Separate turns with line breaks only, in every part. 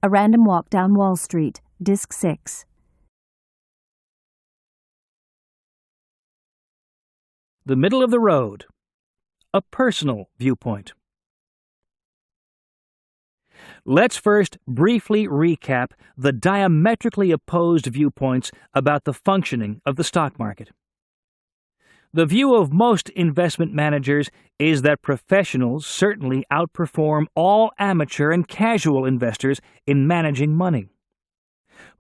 A Random Walk Down Wall Street, Disc 6.
The Middle of the Road. A Personal Viewpoint. Let's first briefly recap the diametrically opposed viewpoints about the functioning of the stock market. The view of most investment managers is that professionals certainly outperform all amateur and casual investors in managing money.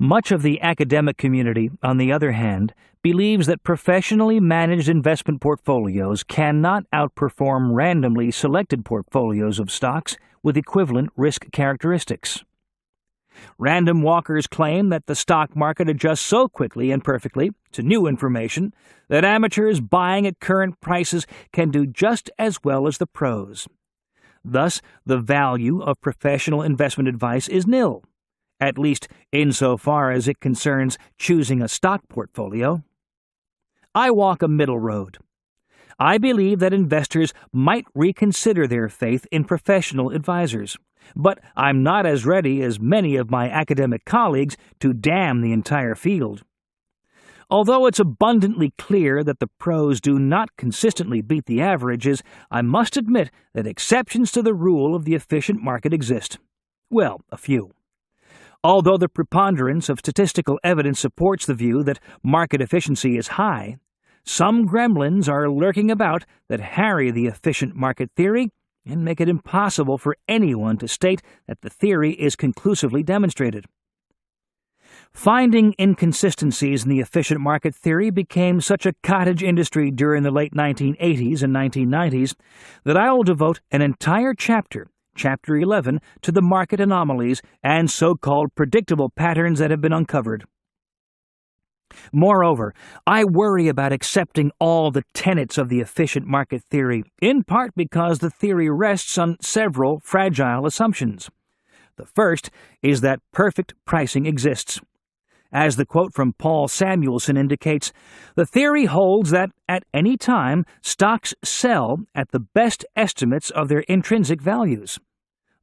Much of the academic community, on the other hand, believes that professionally managed investment portfolios cannot outperform randomly selected portfolios of stocks with equivalent risk characteristics. Random walkers claim that the stock market adjusts so quickly and perfectly to new information that amateurs buying at current prices can do just as well as the pros. Thus, the value of professional investment advice is nil, at least insofar as it concerns choosing a stock portfolio. I walk a middle road. I believe that investors might reconsider their faith in professional advisors, but I'm not as ready as many of my academic colleagues to damn the entire field. Although it's abundantly clear that the pros do not consistently beat the averages, I must admit that exceptions to the rule of the efficient market exist. Well, a few. Although the preponderance of statistical evidence supports the view that market efficiency is high, some gremlins are lurking about that harry the efficient market theory and make it impossible for anyone to state that the theory is conclusively demonstrated. Finding inconsistencies in the efficient market theory became such a cottage industry during the late 1980s and 1990s that I will devote an entire chapter, Chapter 11, to the market anomalies and so-called predictable patterns that have been uncovered. Moreover, I worry about accepting all the tenets of the efficient market theory, in part because the theory rests on several fragile assumptions. The first is that perfect pricing exists. As the quote from Paul Samuelson indicates, the theory holds that at any time stocks sell at the best estimates of their intrinsic values.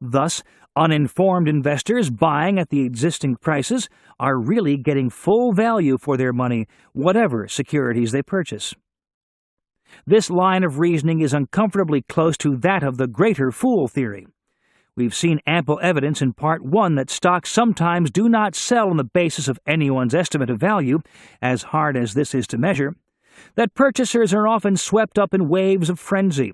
Thus, uninformed investors buying at the existing prices are really getting full value for their money, whatever securities they purchase. This line of reasoning is uncomfortably close to that of the greater fool theory. We've seen ample evidence in Part 1 that stocks sometimes do not sell on the basis of anyone's estimate of value, as hard as this is to measure, that purchasers are often swept up in waves of frenzy.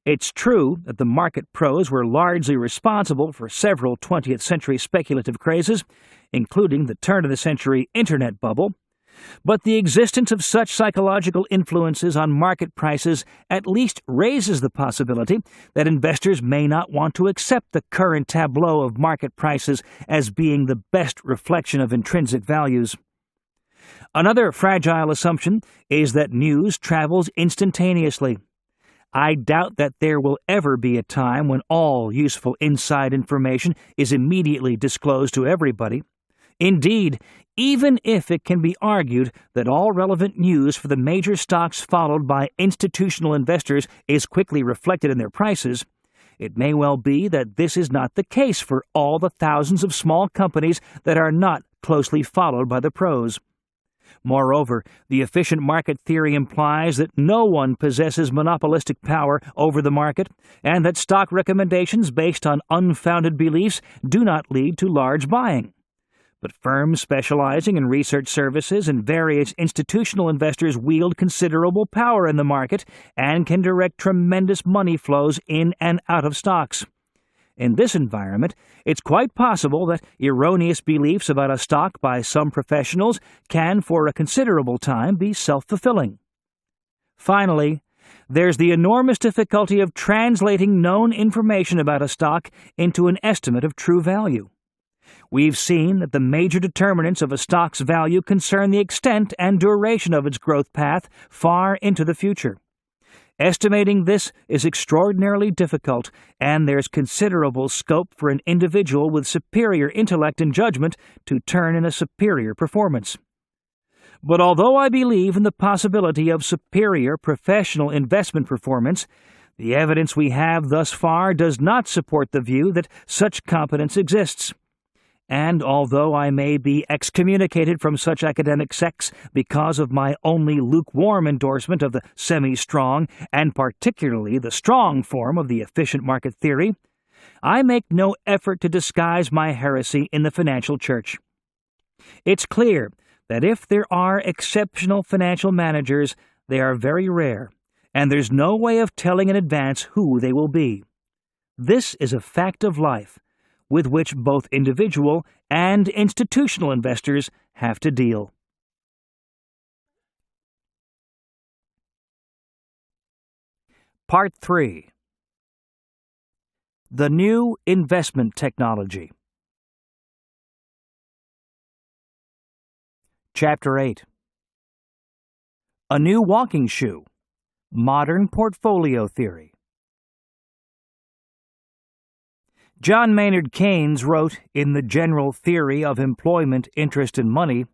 It's true that the market pros were largely responsible for several 20th century speculative crazes, including the turn-of-the-century Internet bubble, but the existence of such psychological influences on market prices at least raises the possibility that investors may not want to accept the current tableau of market prices as being the best reflection of intrinsic values. Another fragile assumption is that news travels instantaneously. I doubt that there will ever be a time when all useful inside information is immediately disclosed to everybody. Indeed, even if it can be argued that all relevant news for the major stocks followed by institutional investors is quickly reflected in their prices, it may well be that this is not the case for all the thousands of small companies that are not closely followed by the pros. Moreover, the efficient market theory implies that no one possesses monopolistic power over the market, and that stock recommendations based on unfounded beliefs do not lead to large buying. But firms specializing in research services and various institutional investors wield considerable power in the market and can direct tremendous money flows in and out of stocks. In this environment, it's quite possible that erroneous beliefs about a stock by some professionals can, for a considerable time, be self-fulfilling. Finally, there's the enormous difficulty of translating known information about a stock into an estimate of true value. We've seen that the major determinants of a stock's value concern the extent and duration of its growth path far into the future. Estimating this is extraordinarily difficult, and there's considerable scope for an individual with superior intellect and judgment to turn in a superior performance. But although I believe in the possibility of superior professional investment performance, the evidence we have thus far does not support the view that such competence exists. and although I may be excommunicated from such academic sects because of my only lukewarm endorsement of the semi-strong, and particularly the strong form of the efficient market theory, I make no effort to disguise my heresy in the financial church. It's clear that if there are exceptional financial managers, they are very rare, and there's no way of telling in advance who they will be. This is a fact of life, with which both individual and institutional investors have to deal. Part 3. The New Investment Technology. Chapter 8. A New Walking Shoe. Modern Portfolio Theory. John Maynard Keynes wrote in The General Theory of Employment, Interest, and Money,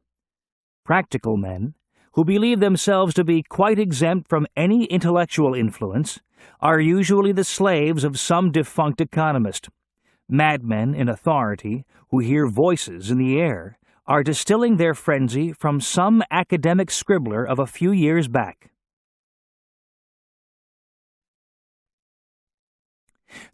"Practical men, who believe themselves to be quite exempt from any intellectual influence, are usually the slaves of some defunct economist. Madmen in authority, who hear voices in the air, are distilling their frenzy from some academic scribbler of a few years back."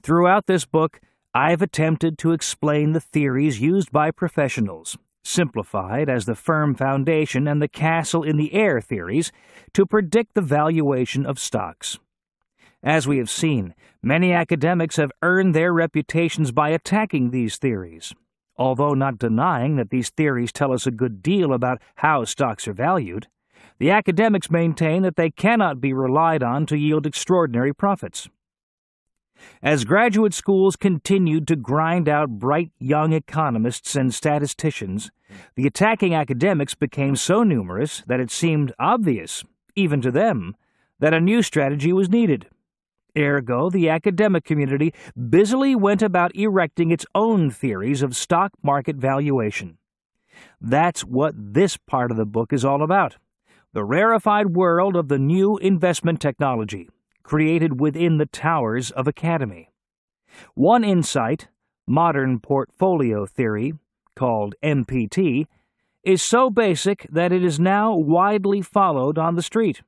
Throughout this book, I've attempted to explain the theories used by professionals, simplified as the firm foundation and the castle in the air theories, to predict the valuation of stocks. As we have seen, many academics have earned their reputations by attacking these theories, although not denying that these theories tell us a good deal about how stocks are valued. The academics maintain that they cannot be relied on to yield extraordinary profits. As graduate schools continued to grind out bright young economists and statisticians, the attacking academics became so numerous that it seemed obvious, even to them, that a new strategy was needed. Ergo, the academic community busily went about erecting its own theories of stock market valuation. That's what this part of the book is all about: the rarefied world of the new investment technology, created within the towers of academy. One insight, modern portfolio theory, called MPT, is so basic that it is now widely followed on the street.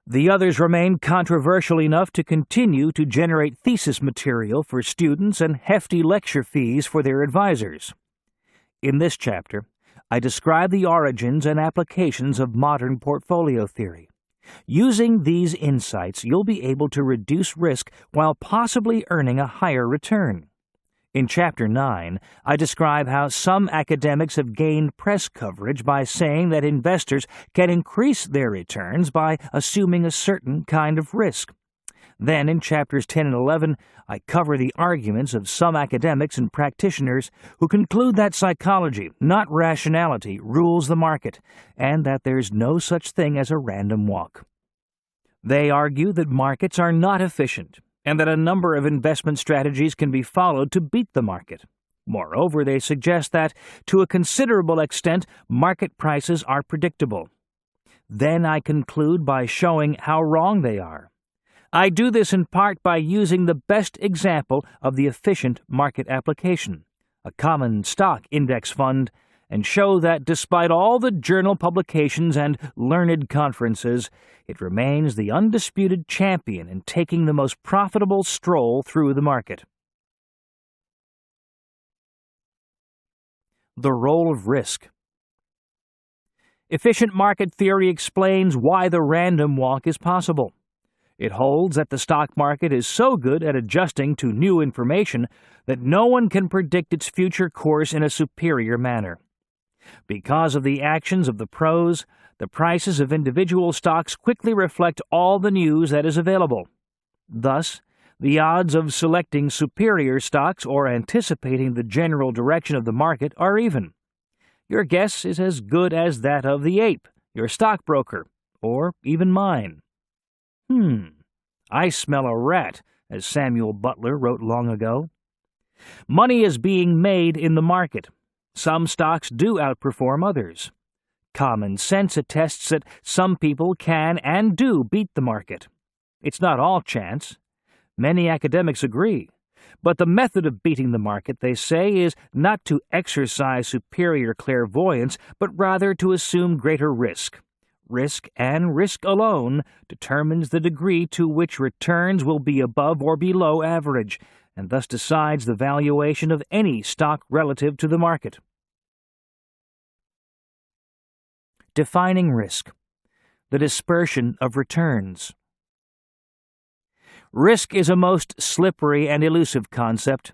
The others remain controversial enough to continue to generate thesis material for students and hefty lecture fees for their advisors. In this chapter, I describe the origins and applications of modern portfolio theory. Using these insights, you'll be able to reduce risk while possibly earning a higher return. In Chapter 9, I describe how some academics have gained press coverage by saying that investors can increase their returns by assuming a certain kind of risk. Then, in Chapters 10 and 11, I cover the arguments of some academics and practitioners who conclude that psychology, not rationality, rules the market, and that there's no such thing as a random walk. They argue that markets are not efficient, and that a number of investment strategies can be followed to beat the market. Moreover, they suggest that, to a considerable extent, market prices are predictable. Then I conclude by showing how wrong they are. I do this in part by using the best example of the efficient market application, a common stock index fund, and show that despite all the journal publications and learned conferences, it remains the undisputed champion in taking the most profitable stroll through the market. The role of risk. Efficient market theory explains why the random walk is possible. It holds that the stock market is so good at adjusting to new information that no one can predict its future course in a superior manner. Because of the actions of the pros, the prices of individual stocks quickly reflect all the news that is available. Thus, the odds of selecting superior stocks or anticipating the general direction of the market are even. Your guess is as good as that of the ape, your stockbroker, or even mine. I smell a rat, as Samuel Butler wrote long ago. Money is being made in the market. Some stocks do outperform others. Common sense attests that some people can and do beat the market. It's not all chance. Many academics agree. But the method of beating the market, they say, is not to exercise superior clairvoyance, but rather to assume greater risk. Risk, and risk alone, determines the degree to which returns will be above or below average, and thus decides the valuation of any stock relative to the market. Defining risk. The dispersion of returns. Risk is a most slippery and elusive concept.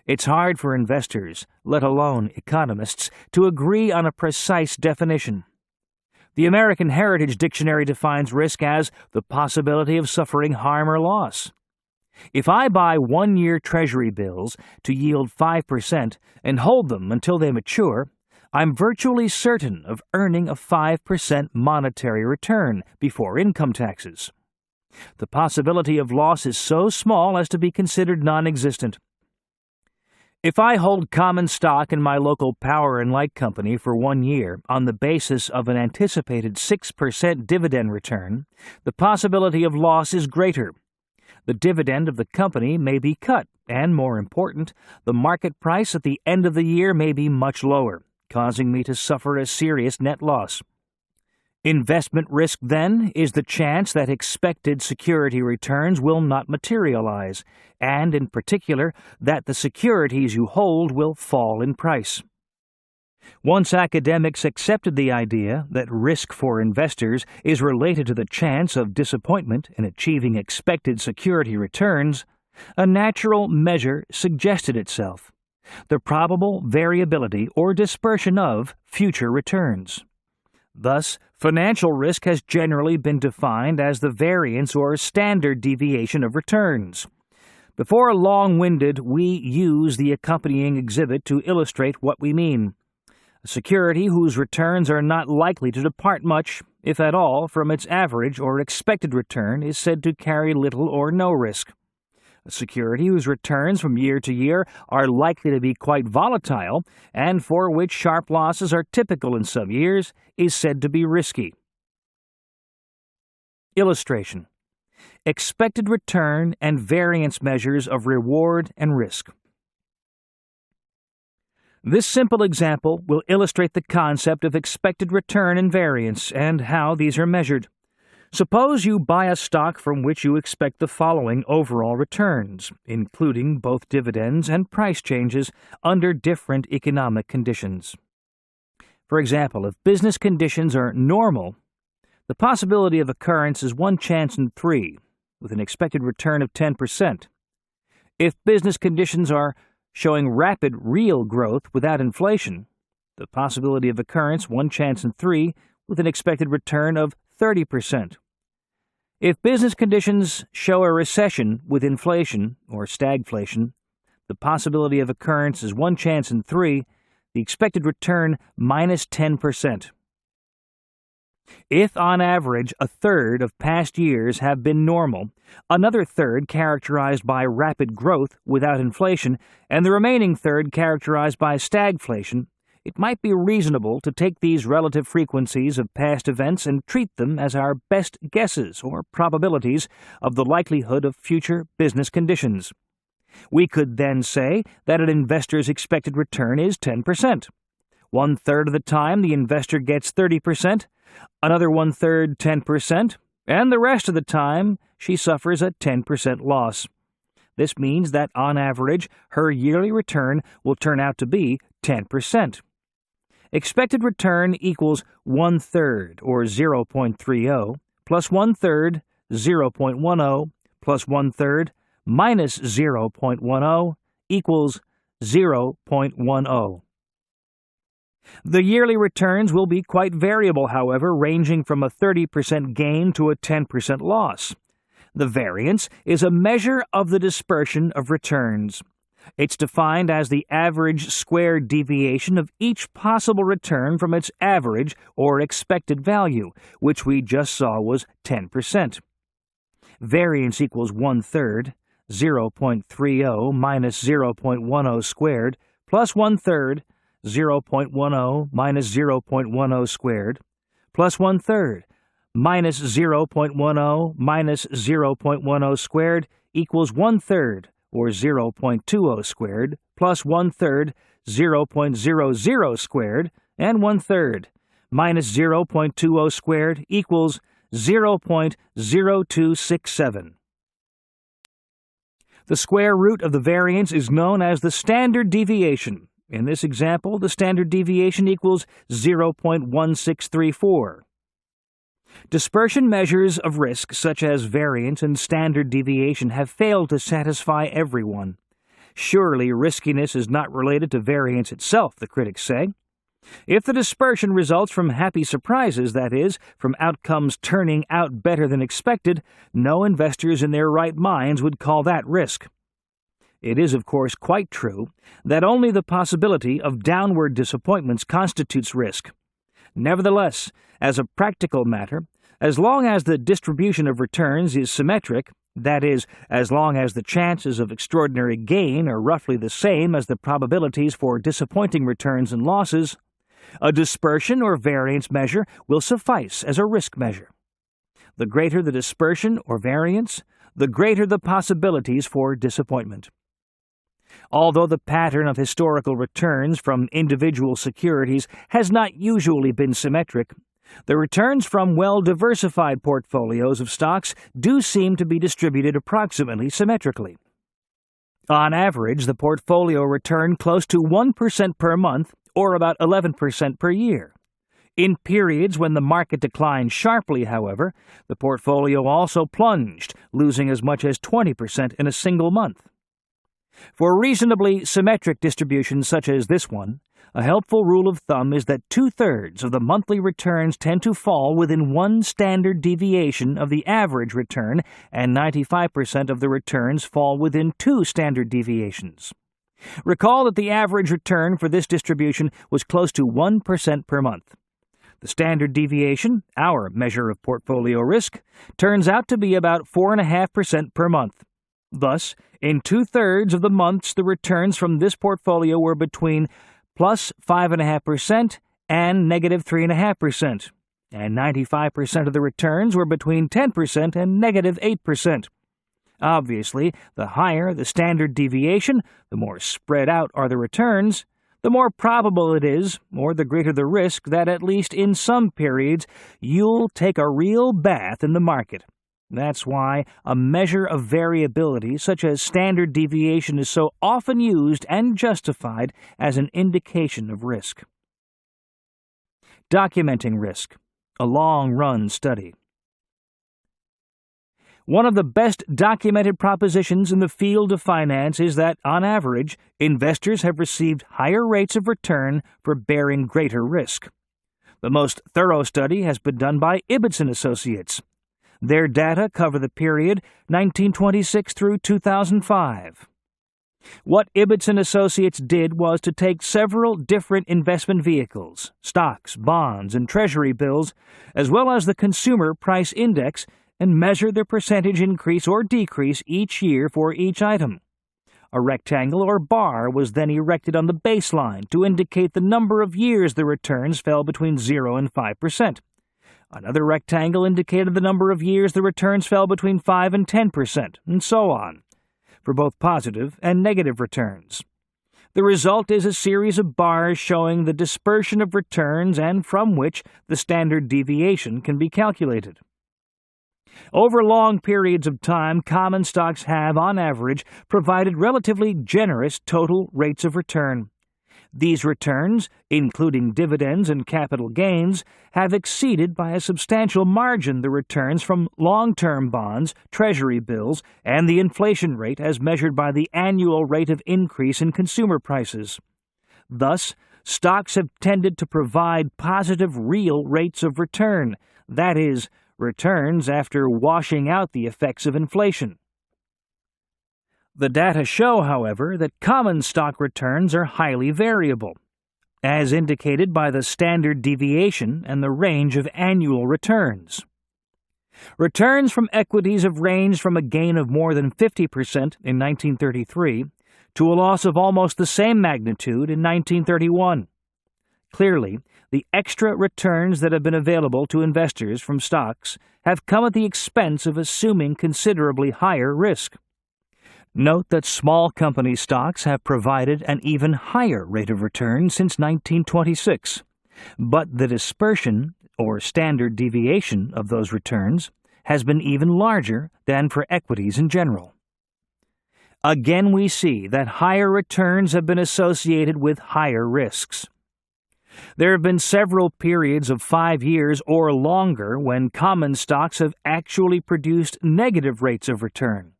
It's hard for investors, let alone economists, to agree on a precise definition. The American Heritage Dictionary defines risk as the possibility of suffering harm or loss. If I buy one-year Treasury bills to yield 5% and hold them until they mature, I'm virtually certain of earning a 5% monetary return before income taxes. The possibility of loss is so small as to be considered non-existent. If I hold common stock in my local power and light company for 1 year on the basis of an anticipated 6% dividend return, the possibility of loss is greater. The dividend of the company may be cut, and more important, the market price at the end of the year may be much lower, causing me to suffer a serious net loss. Investment risk, then, is the chance that expected security returns will not materialize, and, in particular, that the securities you hold will fall in price. Once academics accepted the idea that risk for investors is related to the chance of disappointment in achieving expected security returns, a natural measure suggested itself: the probable variability or dispersion of future returns. Thus, financial risk has generally been defined as the variance or standard deviation of returns. Before long-winded, we use the accompanying exhibit to illustrate what we mean. A security whose returns are not likely to depart much, if at all, from its average or expected return is said to carry little or no risk. A security whose returns from year to year are likely to be quite volatile, and for which sharp losses are typical in some years, is said to be risky. Illustration: expected return and variance measures of reward and risk. This simple example will illustrate the concept of expected return and variance and how these are measured. Suppose you buy a stock from which you expect the following overall returns, including both dividends and price changes under different economic conditions. For example, if business conditions are normal, the possibility of occurrence is 1 chance in 3, with an expected return of 10%. If business conditions are showing rapid real growth without inflation, the possibility of occurrence 1 chance in 3, with an expected return of 30%. If business conditions show a recession with inflation or stagflation, the possibility of occurrence is 1 chance in 3, the expected return minus 10%. If, on average, a third of past years have been normal, another third characterized by rapid growth without inflation, and the remaining third characterized by stagflation, it might be reasonable to take these relative frequencies of past events and treat them as our best guesses or probabilities of the likelihood of future business conditions. We could then say that an investor's expected return is 10%. 1/3 of the time the investor gets 30%, another 1/3 10%, and the rest of the time she suffers a 10% loss. This means that, on average, her yearly return will turn out to be 10%. Expected return equals 1/3, or 0.30, plus 1/3, 0.10, plus 1/3, minus 0.10, equals 0.10. The yearly returns will be quite variable, however, ranging from a 30% gain to a 10% loss. The variance is a measure of the dispersion of returns. It's defined as the average squared deviation of each possible return from its average or expected value, which we just saw was 10%. Variance equals 1/3, 0.30 minus 0.10 squared, plus 1/3, 0.10 minus 0.10 squared, plus 1/3, minus 0.10 minus 0.10 squared equals 1/3, or 0.20 squared, plus 1/3, 0.00 squared, and 1/3, minus 0.20 squared equals 0.0267. The square root of the variance is known as the standard deviation. In this example, the standard deviation equals 0.1634. Dispersion measures of risk, such as variance and standard deviation, have failed to satisfy everyone. Surely riskiness is not related to variance itself, the critics say. If the dispersion results from happy surprises, that is, from outcomes turning out better than expected, no investors in their right minds would call that risk. It is, of course, quite true that only the possibility of downward disappointments constitutes risk. Nevertheless, as a practical matter, as long as the distribution of returns is symmetric, that is, as long as the chances of extraordinary gain are roughly the same as the probabilities for disappointing returns and losses, a dispersion or variance measure will suffice as a risk measure. The greater the dispersion or variance, the greater the possibilities for disappointment. Although the pattern of historical returns from individual securities has not usually been symmetric, the returns from well-diversified portfolios of stocks do seem to be distributed approximately symmetrically. On average, the portfolio returned close to 1% per month, or about 11% per year. In periods when the market declined sharply, however, the portfolio also plunged, losing as much as 20% in a single month. For reasonably symmetric distributions such as this one, a helpful rule of thumb is that 2/3 of the monthly returns tend to fall within one standard deviation of the average return, and 95% of the returns fall within 2 standard deviations. Recall that the average return for this distribution was close to 1% per month. The standard deviation, our measure of portfolio risk, turns out to be about 4.5% per month. Thus, in 2/3 of the months, the returns from this portfolio were between plus 5.5% and negative 3.5%, and 95% of the returns were between 10% and negative 8%. Obviously, the higher the standard deviation, the more spread out are the returns, the more probable it is, or the greater the risk, that at least in some periods you'll take a real bath in the market. That's why a measure of variability such as standard deviation is so often used and justified as an indication of risk. Documenting risk, a long-run study. One of the best documented propositions in the field of finance is that, on average, investors have received higher rates of return for bearing greater risk. The most thorough study has been done by Ibbotson Associates. Their data cover the period 1926 through 2005. What Ibbotson Associates did was to take several different investment vehicles, stocks, bonds, and treasury bills, as well as the Consumer Price Index, and measure their percentage increase or decrease each year for each item. A rectangle or bar was then erected on the baseline to indicate the number of years the returns fell between 0 and 5%. Another rectangle indicated the number of years the returns fell between 5 and 10%, and so on, for both positive and negative returns. The result is a series of bars showing the dispersion of returns and from which the standard deviation can be calculated. Over long periods of time, common stocks have, on average, provided relatively generous total rates of return. These returns, including dividends and capital gains, have exceeded by a substantial margin the returns from long-term bonds, treasury bills, and the inflation rate as measured by the annual rate of increase in consumer prices. Thus, stocks have tended to provide positive real rates of return, that is, returns after washing out the effects of inflation. The data show, however, that common stock returns are highly variable, as indicated by the standard deviation and the range of annual returns. Returns from equities have ranged from a gain of more than 50% in 1933 to a loss of almost the same magnitude in 1931. Clearly, the extra returns that have been available to investors from stocks have come at the expense of assuming considerably higher risk. Note that small company stocks have provided an even higher rate of return since 1926, but the dispersion, or standard deviation, of those returns has been even larger than for equities in general. Again, we see that higher returns have been associated with higher risks. There have been several periods of 5 years or longer when common stocks have actually produced negative rates of return.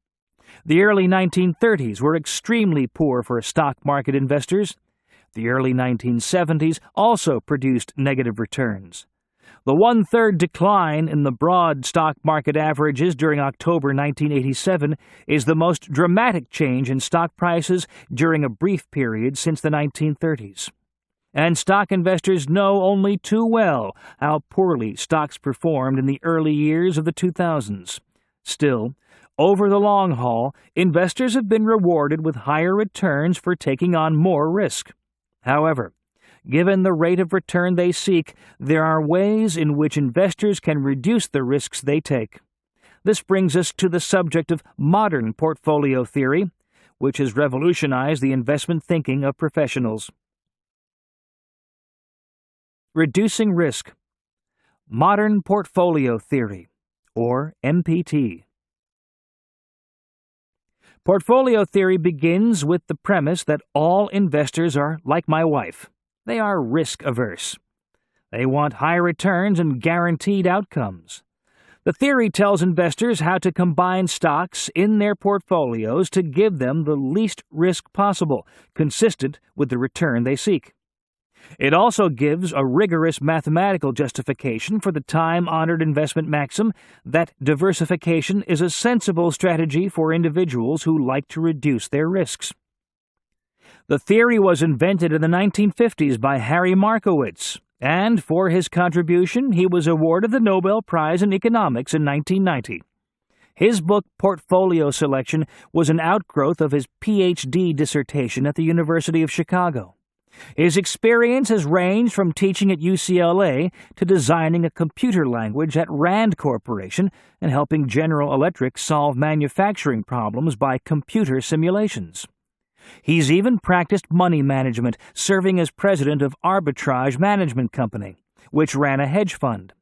The early 1930s were extremely poor for stock market investors. The early 1970s also produced negative returns. The one-third decline in the broad stock market averages during October 1987 is the most dramatic change in stock prices during a brief period since the 1930s. And stock investors know only too well how poorly stocks performed in the early years of the 2000s. Still, over the long haul, investors have been rewarded with higher returns for taking on more risk. However, given the rate of return they seek, there are ways in which investors can reduce the risks they take. This brings us to the subject of modern portfolio theory, which has revolutionized the investment thinking of professionals. Reducing risk. Modern portfolio theory, or MPT. Portfolio theory begins with the premise that all investors are like my wife. They are risk-averse. They want high returns and guaranteed outcomes. The theory tells investors how to combine stocks in their portfolios to give them the least risk possible, consistent with the return they seek. It also gives a rigorous mathematical justification for the time-honored investment maxim that diversification is a sensible strategy for individuals who like to reduce their risks. The theory was invented in the 1950s by Harry Markowitz, and for his contribution he was awarded the Nobel Prize in Economics in 1990. His book, Portfolio Selection, was an outgrowth of his Ph.D. dissertation at the University of Chicago. His experience has ranged from teaching at UCLA to designing a computer language at Rand Corporation and helping General Electric solve manufacturing problems by computer simulations. He's even practiced money management, serving as president of Arbitrage Management Company, which ran a hedge fund.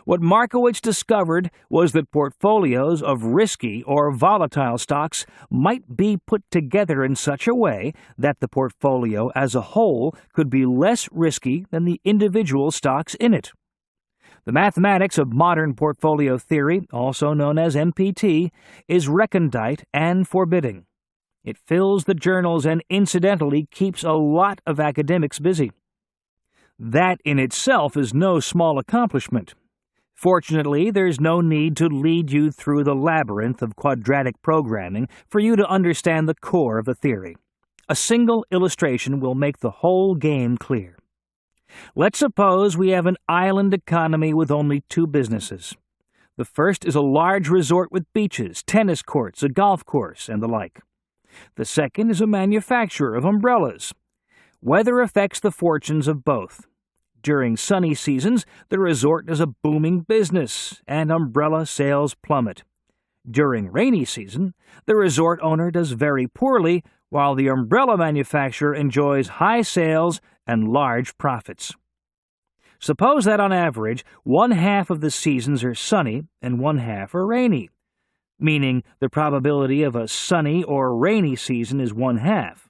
What Markowitz discovered was that portfolios of risky or volatile stocks might be put together in such a way that the portfolio as a whole could be less risky than the individual stocks in it. The mathematics of modern portfolio theory, also known as MPT, is recondite and forbidding. It fills the journals and incidentally keeps a lot of academics busy. That in itself is no small accomplishment. Fortunately, there's no need to lead you through the labyrinth of quadratic programming for you to understand the core of the theory. A single illustration will make the whole game clear. Let's suppose we have an island economy with only 2 businesses. The first is a large resort with beaches, tennis courts, a golf course, and the like. The second is a manufacturer of umbrellas. Weather affects the fortunes of both. During sunny seasons, the resort is a booming business, and umbrella sales plummet. During rainy season, the resort owner does very poorly, while the umbrella manufacturer enjoys high sales and large profits. Suppose that on average, 1/2 of the seasons are sunny and 1/2 are rainy, meaning the probability of a sunny or rainy season is 1/2.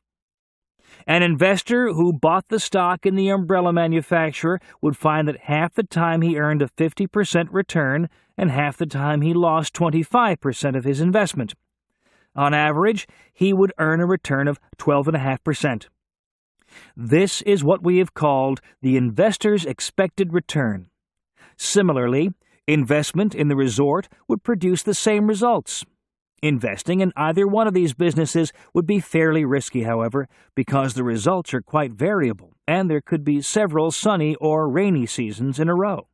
An investor who bought the stock in the umbrella manufacturer would find that half the time he earned a 50% return and half the time he lost 25% of his investment. On average, he would earn a return of 12.5%. This is what we have called the investor's expected return. Similarly, investment in the resort would produce the same results. Investing in either one of these businesses would be fairly risky, however, because the results are quite variable, and there could be several sunny or rainy seasons in a row.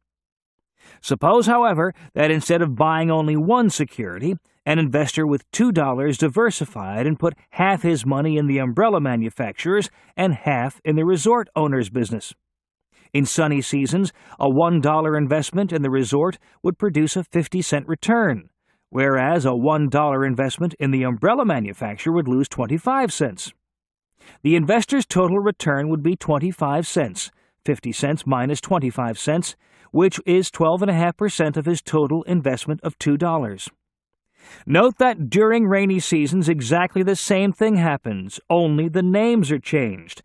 Suppose, however, that instead of buying only one security, an investor with $2 diversified and put half his money in the umbrella manufacturers and half in the resort owner's business. In sunny seasons, a $1 investment in the resort would produce a 50-cent return, whereas a $1 investment in the umbrella manufacturer would lose 25 cents. The investor's total return would be 25 cents, 50 cents minus 25 cents, which is 12.5% of his total investment of $2. Note that during rainy seasons exactly the same thing happens, only the names are changed.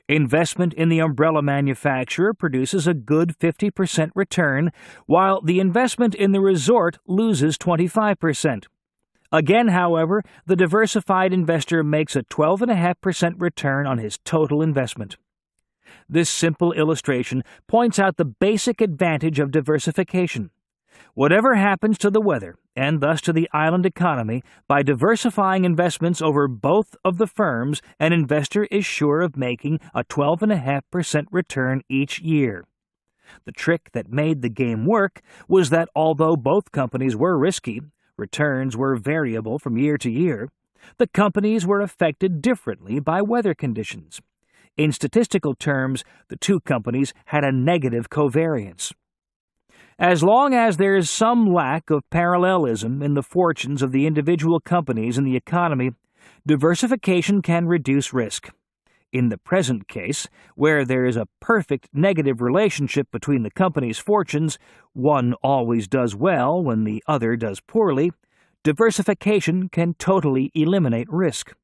Investment in the umbrella manufacturer produces a good 50% return, while the investment in the resort loses 25%. Again, however, the diversified investor makes a 12.5% return on his total investment. This simple illustration points out the basic advantage of diversification. Whatever happens to the weather, and thus to the island economy, by diversifying investments over both of the firms, an investor is sure of making a 12.5% return each year. The trick that made the game work was that although both companies were risky, returns were variable from year to year, the companies were affected differently by weather conditions. In statistical terms, the two companies had a negative covariance. As long as there is some lack of parallelism in the fortunes of the individual companies in the economy, diversification can reduce risk. In the present case, where there is a perfect negative relationship between the company's fortunes, one always does well when the other does poorly, diversification can totally eliminate risk.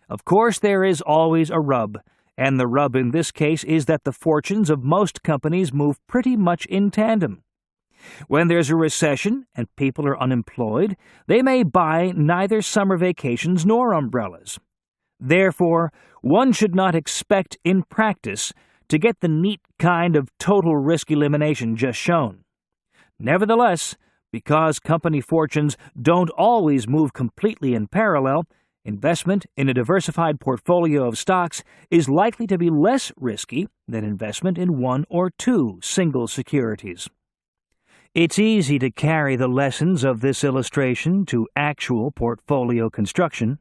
Of course, there is always a rub, and the rub in this case is that the fortunes of most companies move pretty much in tandem. When there's a recession and people are unemployed, they may buy neither summer vacations nor umbrellas. Therefore, one should not expect in practice to get the neat kind of total risk elimination just shown. Nevertheless, because company fortunes don't always move completely in parallel, investment in a diversified portfolio of stocks is likely to be less risky than investment in one or two single securities. It's easy to carry the lessons of this illustration to actual portfolio construction.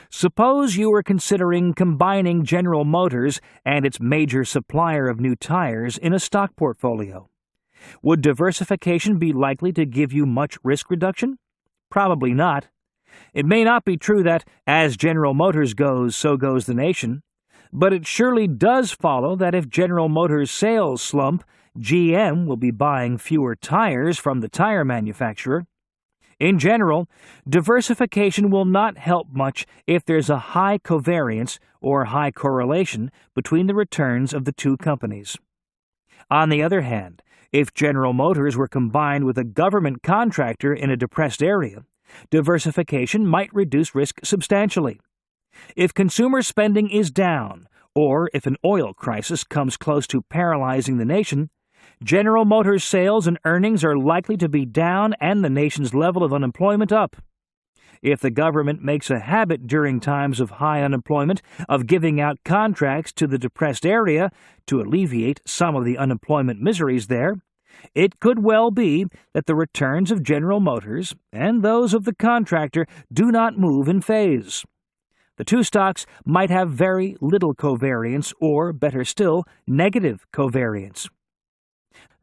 Suppose you were considering combining General Motors and its major supplier of new tires in a stock portfolio. Would diversification be likely to give you much risk reduction? Probably not. It may not be true that, as General Motors goes, so goes the nation, but it surely does follow that if General Motors' sales slump, GM will be buying fewer tires from the tire manufacturer. In general, diversification will not help much if there's a high covariance or high correlation between the returns of the two companies. On the other hand, if General Motors were combined with a government contractor in a depressed area, diversification might reduce risk substantially. If consumer spending is down, or if an oil crisis comes close to paralyzing the nation, General Motors sales and earnings are likely to be down and the nation's level of unemployment up. If the government makes a habit during times of high unemployment of giving out contracts to the depressed area to alleviate some of the unemployment miseries there, it could well be that the returns of General Motors and those of the contractor do not move in phase. The two stocks might have very little covariance or, better still, negative covariance.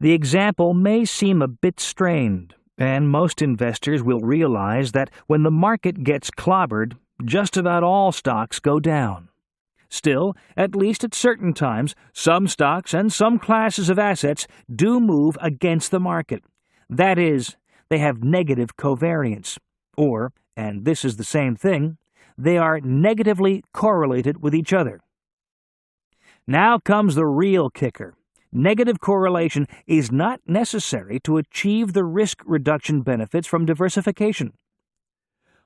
The example may seem a bit strained, and most investors will realize that when the market gets clobbered, just about all stocks go down. Still, at least at certain times, some stocks and some classes of assets do move against the market. That is, they have negative covariance, or, and this is the same thing, they are negatively correlated with each other. Now comes the real kicker. Negative correlation is not necessary to achieve the risk reduction benefits from diversification.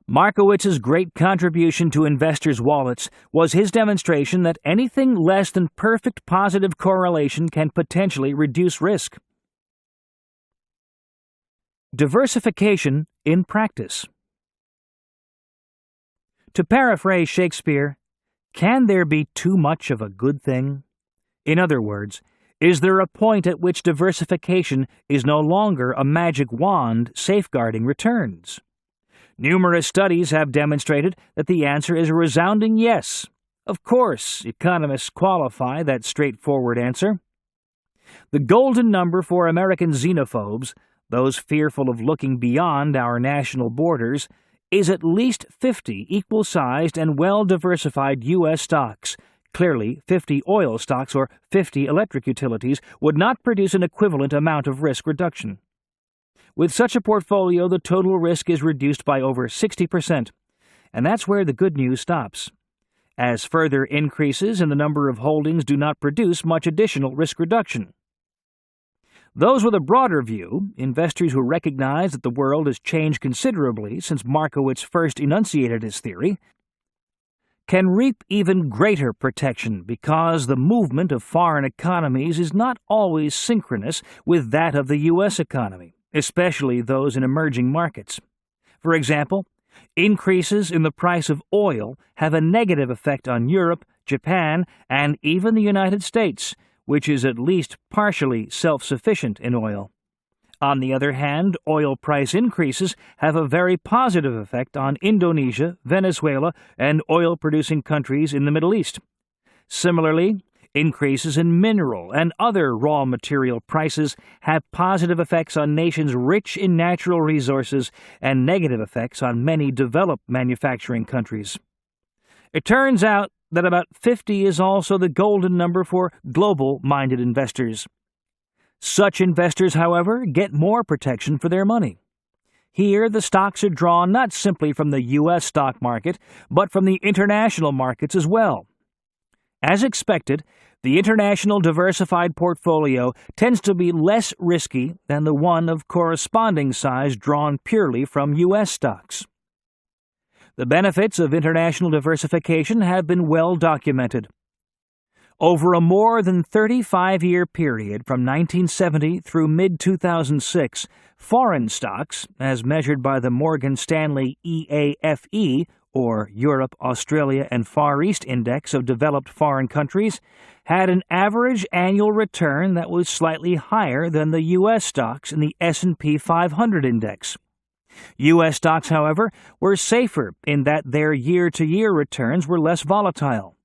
Markowitz's great contribution to investors' wallets was his demonstration that anything less than perfect positive correlation can potentially reduce risk. Diversification in practice. To paraphrase Shakespeare, can there be too much of a good thing? In other words, is there a point at which diversification is no longer a magic wand safeguarding returns? Numerous studies have demonstrated that the answer is a resounding yes. Of course, economists qualify that straightforward answer. The golden number for American xenophobes, those fearful of looking beyond our national borders, is at least 50 equal-sized and well-diversified U.S. stocks. Clearly, 50 oil stocks or 50 electric utilities would not produce an equivalent amount of risk reduction. With such a portfolio, the total risk is reduced by over 60%, and that's where the good news stops, as further increases in the number of holdings do not produce much additional risk reduction. Those with a broader view, investors who recognize that the world has changed considerably since Markowitz first enunciated his theory, can reap even greater protection because the movement of foreign economies is not always synchronous with that of the U.S. economy, especially those in emerging markets. For example, increases in the price of oil have a negative effect on Europe, Japan, and even the United States, which is at least partially self-sufficient in oil. On the other hand, oil price increases have a very positive effect on Indonesia, Venezuela, and oil-producing countries in the Middle East. Similarly, increases in mineral and other raw material prices have positive effects on nations rich in natural resources and negative effects on many developed manufacturing countries. It turns out that about 50 is also the golden number for global-minded investors. Such investors, however, get more protection for their money. Here, the stocks are drawn not simply from the U.S. stock market, but from the international markets as well. As expected, the international diversified portfolio tends to be less risky than the one of corresponding size drawn purely from U.S. stocks. The benefits of international diversification have been well documented. Over a more than 35-year period from 1970 through mid-2006, foreign stocks, as measured by the Morgan Stanley EAFE, or Europe, Australia, and Far East Index of developed foreign countries, had an average annual return that was slightly higher than the U.S. stocks in the S&P 500 index. U.S. stocks, however, were safer in that their year-to-year returns were less volatile.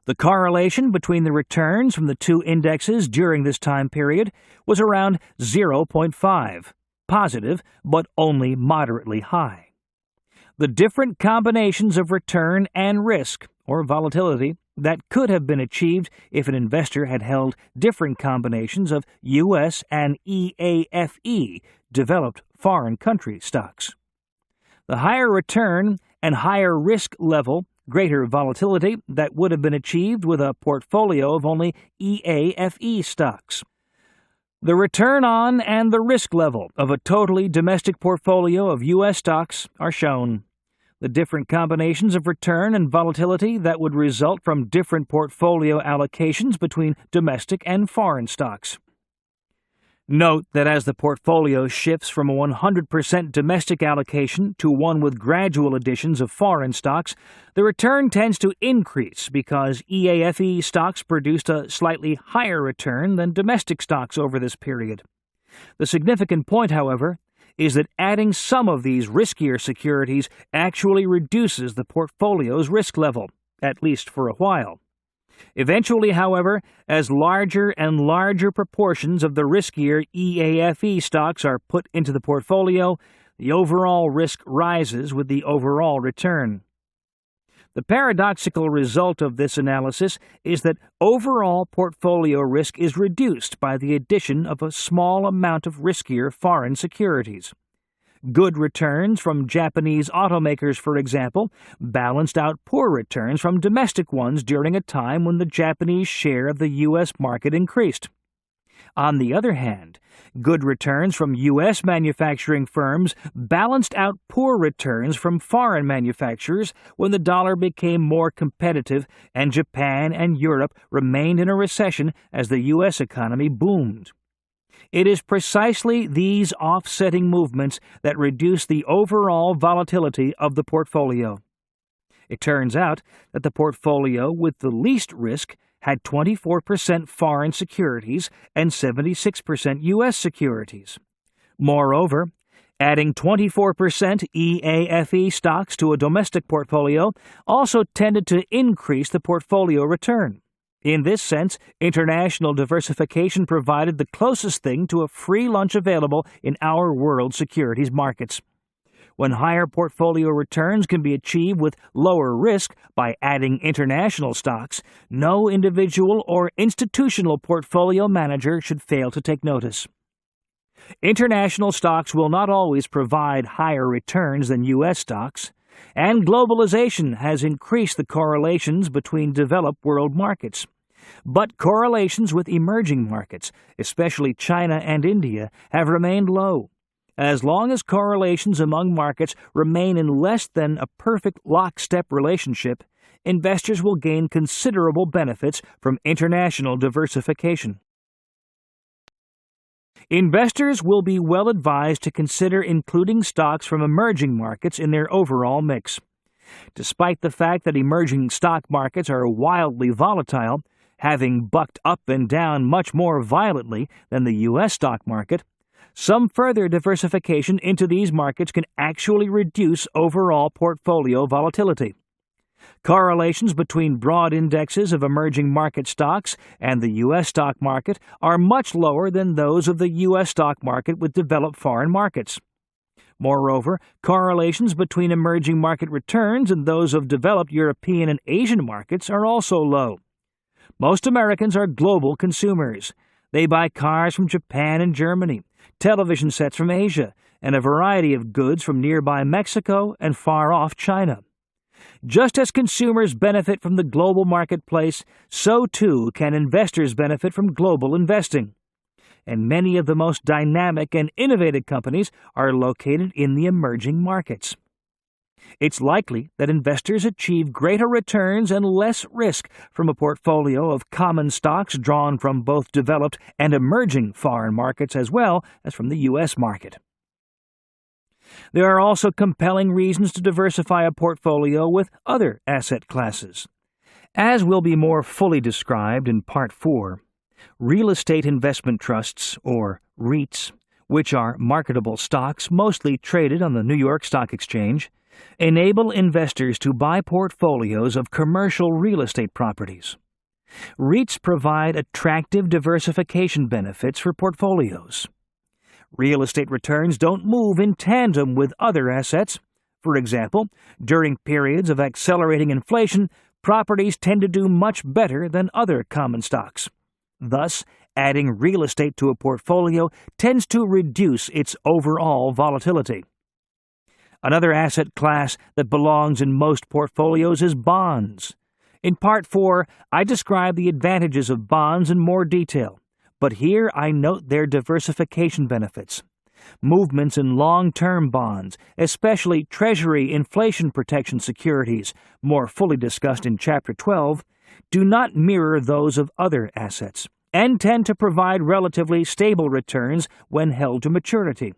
The correlation between the returns from the two indexes during this time period was around 0.5, positive but only moderately high. The different combinations of return and risk, or volatility, that could have been achieved if an investor had held different combinations of U.S. and EAFE, developed foreign country stocks. The higher return and higher risk level, greater volatility that would have been achieved with a portfolio of only EAFE stocks. The return on and the risk level of a totally domestic portfolio of U.S. stocks are shown. The different combinations of return and volatility that would result from different portfolio allocations between domestic and foreign stocks. Note that as the portfolio shifts from a 100% domestic allocation to one with gradual additions of foreign stocks, the return tends to increase because EAFE stocks produced a slightly higher return than domestic stocks over this period. The significant point, however, is that adding some of these riskier securities actually reduces the portfolio's risk level, at least for a while. Eventually, however, as larger and larger proportions of the riskier EAFE stocks are put into the portfolio, the overall risk rises with the overall return. The paradoxical result of this analysis is that overall portfolio risk is reduced by the addition of a small amount of riskier foreign securities. Good returns from Japanese automakers, for example, balanced out poor returns from domestic ones during a time when the Japanese share of the U.S. market increased. On the other hand, good returns from U.S. manufacturing firms balanced out poor returns from foreign manufacturers when the dollar became more competitive and Japan and Europe remained in a recession as the U.S. economy boomed. It is precisely these offsetting movements that reduce the overall volatility of the portfolio. It turns out that the portfolio with the least risk had 24% foreign securities and 76% U.S. securities. Moreover, adding 24% EAFE stocks to a domestic portfolio also tended to increase the portfolio return. In this sense, international diversification provided the closest thing to a free lunch available in our world securities markets. When higher portfolio returns can be achieved with lower risk by adding international stocks, no individual or institutional portfolio manager should fail to take notice. International stocks will not always provide higher returns than U.S. stocks, and globalization has increased the correlations between developed world markets. But correlations with emerging markets, especially China and India, have remained low. As long as correlations among markets remain in less than a perfect lockstep relationship, investors will gain considerable benefits from international diversification. Investors will be well advised to consider including stocks from emerging markets in their overall mix. Despite the fact that emerging stock markets are wildly volatile, having bucked up and down much more violently than the U.S. stock market, some further diversification into these markets can actually reduce overall portfolio volatility. Correlations between broad indexes of emerging market stocks and the U.S. stock market are much lower than those of the U.S. stock market with developed foreign markets. Moreover, correlations between emerging market returns and those of developed European and Asian markets are also low. Most Americans are global consumers. They buy cars from Japan and Germany, television sets from Asia, and a variety of goods from nearby Mexico and far-off China. Just as consumers benefit from the global marketplace, so too can investors benefit from global investing. And many of the most dynamic and innovative companies are located in the emerging markets. It's likely that investors achieve greater returns and less risk from a portfolio of common stocks drawn from both developed and emerging foreign markets as well as from the U.S. market. There are also compelling reasons to diversify a portfolio with other asset classes. As will be more fully described in Part 4, real estate investment trusts, or REITs, which are marketable stocks mostly traded on the New York Stock Exchange, enable investors to buy portfolios of commercial real estate properties. REITs provide attractive diversification benefits for portfolios. Real estate returns don't move in tandem with other assets. For example, during periods of accelerating inflation, properties tend to do much better than other common stocks. Thus, adding real estate to a portfolio tends to reduce its overall volatility. Another asset class that belongs in most portfolios is bonds. In Part 4, I describe the advantages of bonds in more detail, but here I note their diversification benefits. Movements in long-term bonds, especially Treasury inflation protection securities, more fully discussed in Chapter 12, do not mirror those of other assets, and tend to provide relatively stable returns when held to maturity.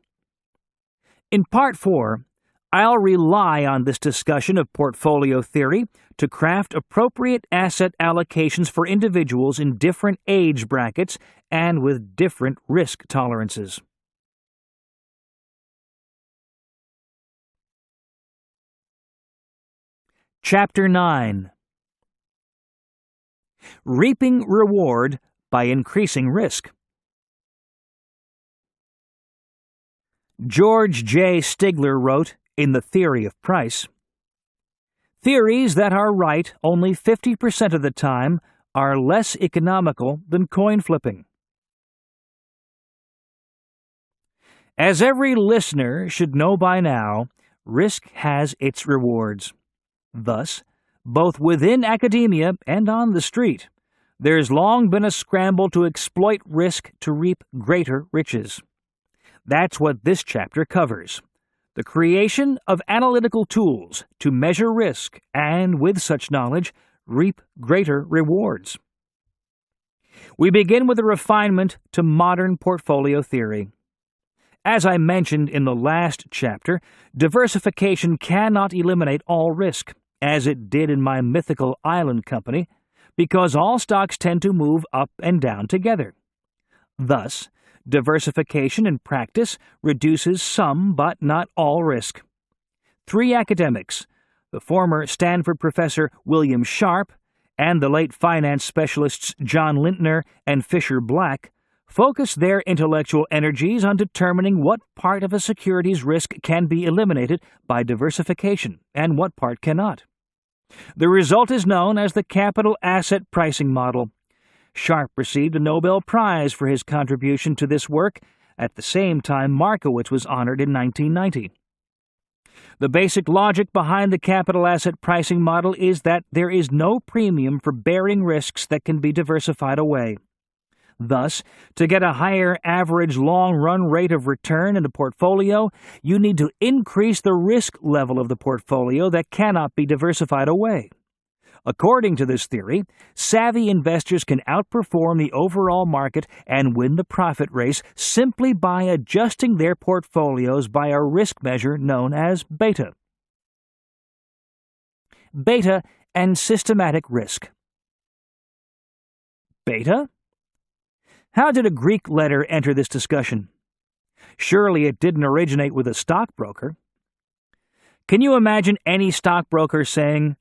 In Part 4, I'll rely on this discussion of portfolio theory to craft appropriate asset allocations for individuals in different age brackets and with different risk tolerances. Chapter 9. Reaping Reward by Increasing Risk. George J. Stigler wrote, in The Theory of Price, "Theories that are right only 50% of the time are less economical than coin flipping." As every listener should know by now, risk has its rewards. Thus, both within academia and on the street, there's long been a scramble to exploit risk to reap greater riches. That's what this chapter covers. The creation of analytical tools to measure risk and, with such knowledge, reap greater rewards. We begin with a refinement to modern portfolio theory. As I mentioned in the last chapter, diversification cannot eliminate all risk, as it did in my mythical island company, because all stocks tend to move up and down together. Thus, diversification in practice reduces some but not all risk. 3 academics, the former Stanford professor William Sharp and the late finance specialists John Lintner and Fisher Black focused their intellectual energies on determining what part of a security's risk can be eliminated by diversification and what part cannot. The result is known as the capital asset pricing model. Sharpe received a Nobel Prize for his contribution to this work. At the same time, Markowitz was honored in 1990. The basic logic behind the capital asset pricing model is that there is no premium for bearing risks that can be diversified away. Thus, to get a higher average long-run rate of return in a portfolio, you need to increase the risk level of the portfolio that cannot be diversified away. According to this theory, savvy investors can outperform the overall market and win the profit race simply by adjusting their portfolios by a risk measure known as beta. Beta and systematic risk. Beta? How did a Greek letter enter this discussion? Surely it didn't originate with a stockbroker. Can you imagine any stockbroker saying,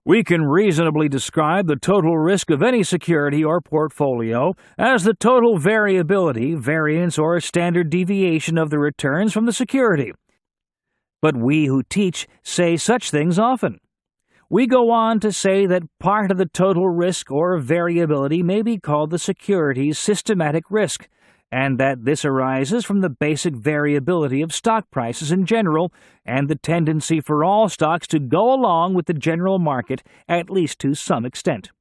"We can reasonably describe the total risk of any security or portfolio as the total variability, variance, or standard deviation of the returns from the security"? But we who teach say such things often. We go on to say that part of the total risk or variability may be called the security's systematic risk, and that this arises from the basic variability of stock prices in general and the tendency for all stocks to go along with the general market, at least to some extent.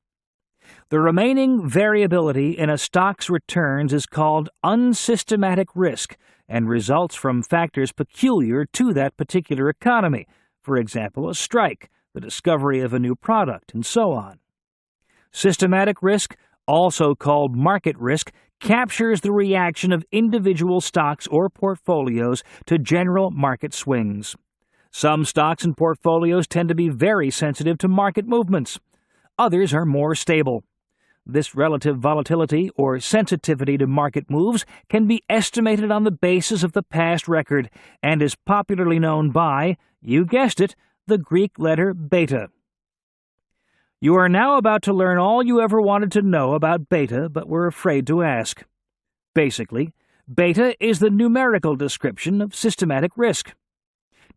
The remaining variability in a stock's returns is called unsystematic risk and results from factors peculiar to that particular economy, for example, a strike, the discovery of a new product, and so on. Systematic risk, also called market risk, captures the reaction of individual stocks or portfolios to general market swings. Some stocks and portfolios tend to be very sensitive to market movements. Others are more stable. This relative volatility or sensitivity to market moves can be estimated on the basis of the past record and is popularly known by, you guessed it, the Greek letter beta. You are now about to learn all you ever wanted to know about beta but were afraid to ask. Basically, beta is the numerical description of systematic risk.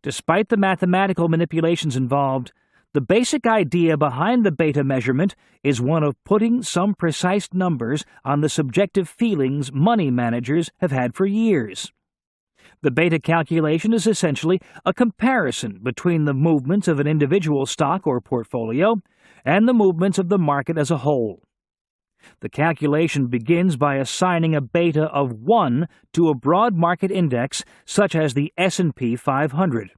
Despite the mathematical manipulations involved, the basic idea behind the beta measurement is one of putting some precise numbers on the subjective feelings money managers have had for years. The beta calculation is essentially a comparison between the movements of an individual stock or portfolio and the movements of the market as a whole. The calculation begins by assigning a beta of 1 to a broad market index such as the S&P 500.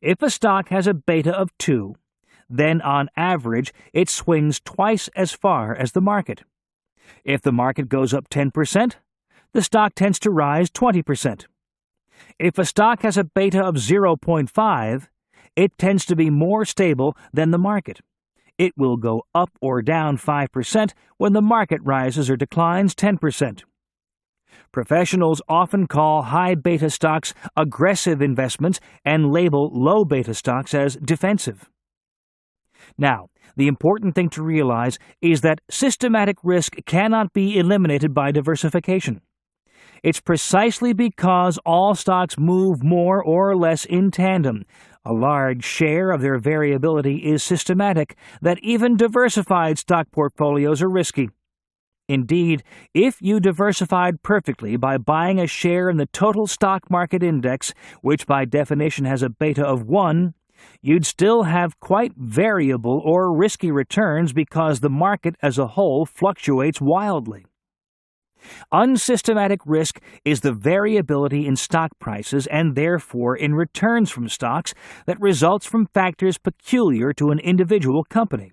If a stock has a beta of 2, then on average it swings twice as far as the market. If the market goes up 10%, the stock tends to rise 20%. If a stock has a beta of 0.5, it tends to be more stable than the market. It will go up or down 5% when the market rises or declines 10%. Professionals often call high beta stocks aggressive investments and label low beta stocks as defensive. Now, the important thing to realize is that systematic risk cannot be eliminated by diversification. It's precisely because all stocks move more or less in tandem, a large share of their variability is systematic, that even diversified stock portfolios are risky. Indeed, if you diversified perfectly by buying a share in the total stock market index, which by definition has a beta of 1, you'd still have quite variable or risky returns because the market as a whole fluctuates wildly. Unsystematic risk is the variability in stock prices and therefore in returns from stocks that results from factors peculiar to an individual company.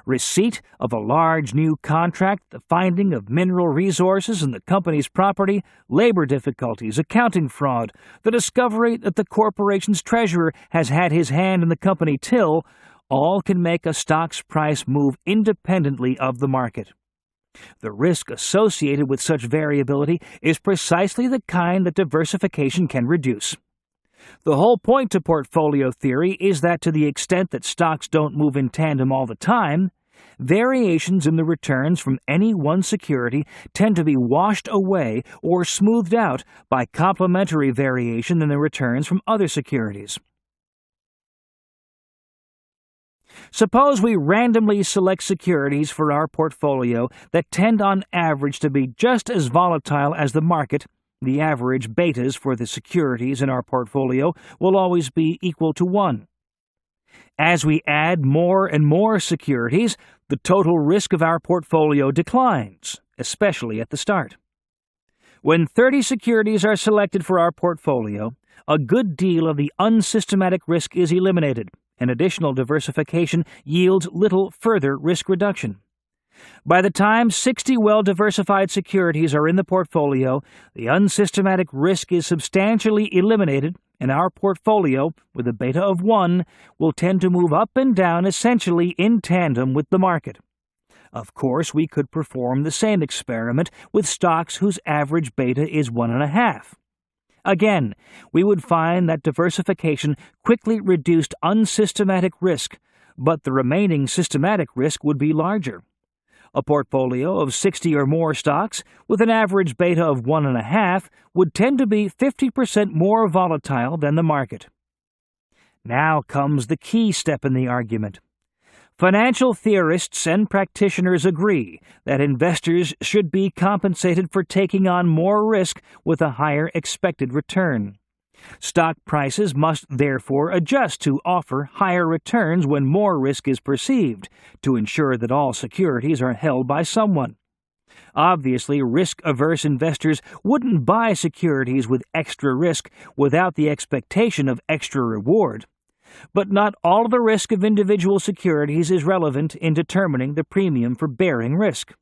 Receipt of a large new contract, the finding of mineral resources in the company's property, labor difficulties, accounting fraud, the discovery that the corporation's treasurer has had his hand in the company till, all can make a stock's price move independently of the market. The risk associated with such variability is precisely the kind that diversification can reduce. The whole point to portfolio theory is that to the extent that stocks don't move in tandem all the time, variations in the returns from any one security tend to be washed away or smoothed out by complementary variation in the returns from other securities. Suppose we randomly select securities for our portfolio that tend on average to be just as volatile as the market. The average betas for the securities in our portfolio will always be equal to 1. As we add more and more securities, the total risk of our portfolio declines, especially at the start. When 30 securities are selected for our portfolio, a good deal of the unsystematic risk is eliminated, and additional diversification yields little further risk reduction. By the time 60 well-diversified securities are in the portfolio, the unsystematic risk is substantially eliminated, and our portfolio, with a beta of 1, will tend to move up and down essentially in tandem with the market. Of course, we could perform the same experiment with stocks whose average beta is 1.5. Again, we would find that diversification quickly reduced unsystematic risk, but the remaining systematic risk would be larger. A portfolio of 60 or more stocks with an average beta of 1.5 would tend to be 50% more volatile than the market. Now comes the key step in the argument. Financial theorists and practitioners agree that investors should be compensated for taking on more risk with a higher expected return. Stock prices must therefore adjust to offer higher returns when more risk is perceived, to ensure that all securities are held by someone. Obviously, risk-averse investors wouldn't buy securities with extra risk without the expectation of extra reward. But not all of the risk of individual securities is relevant in determining the premium for bearing risk.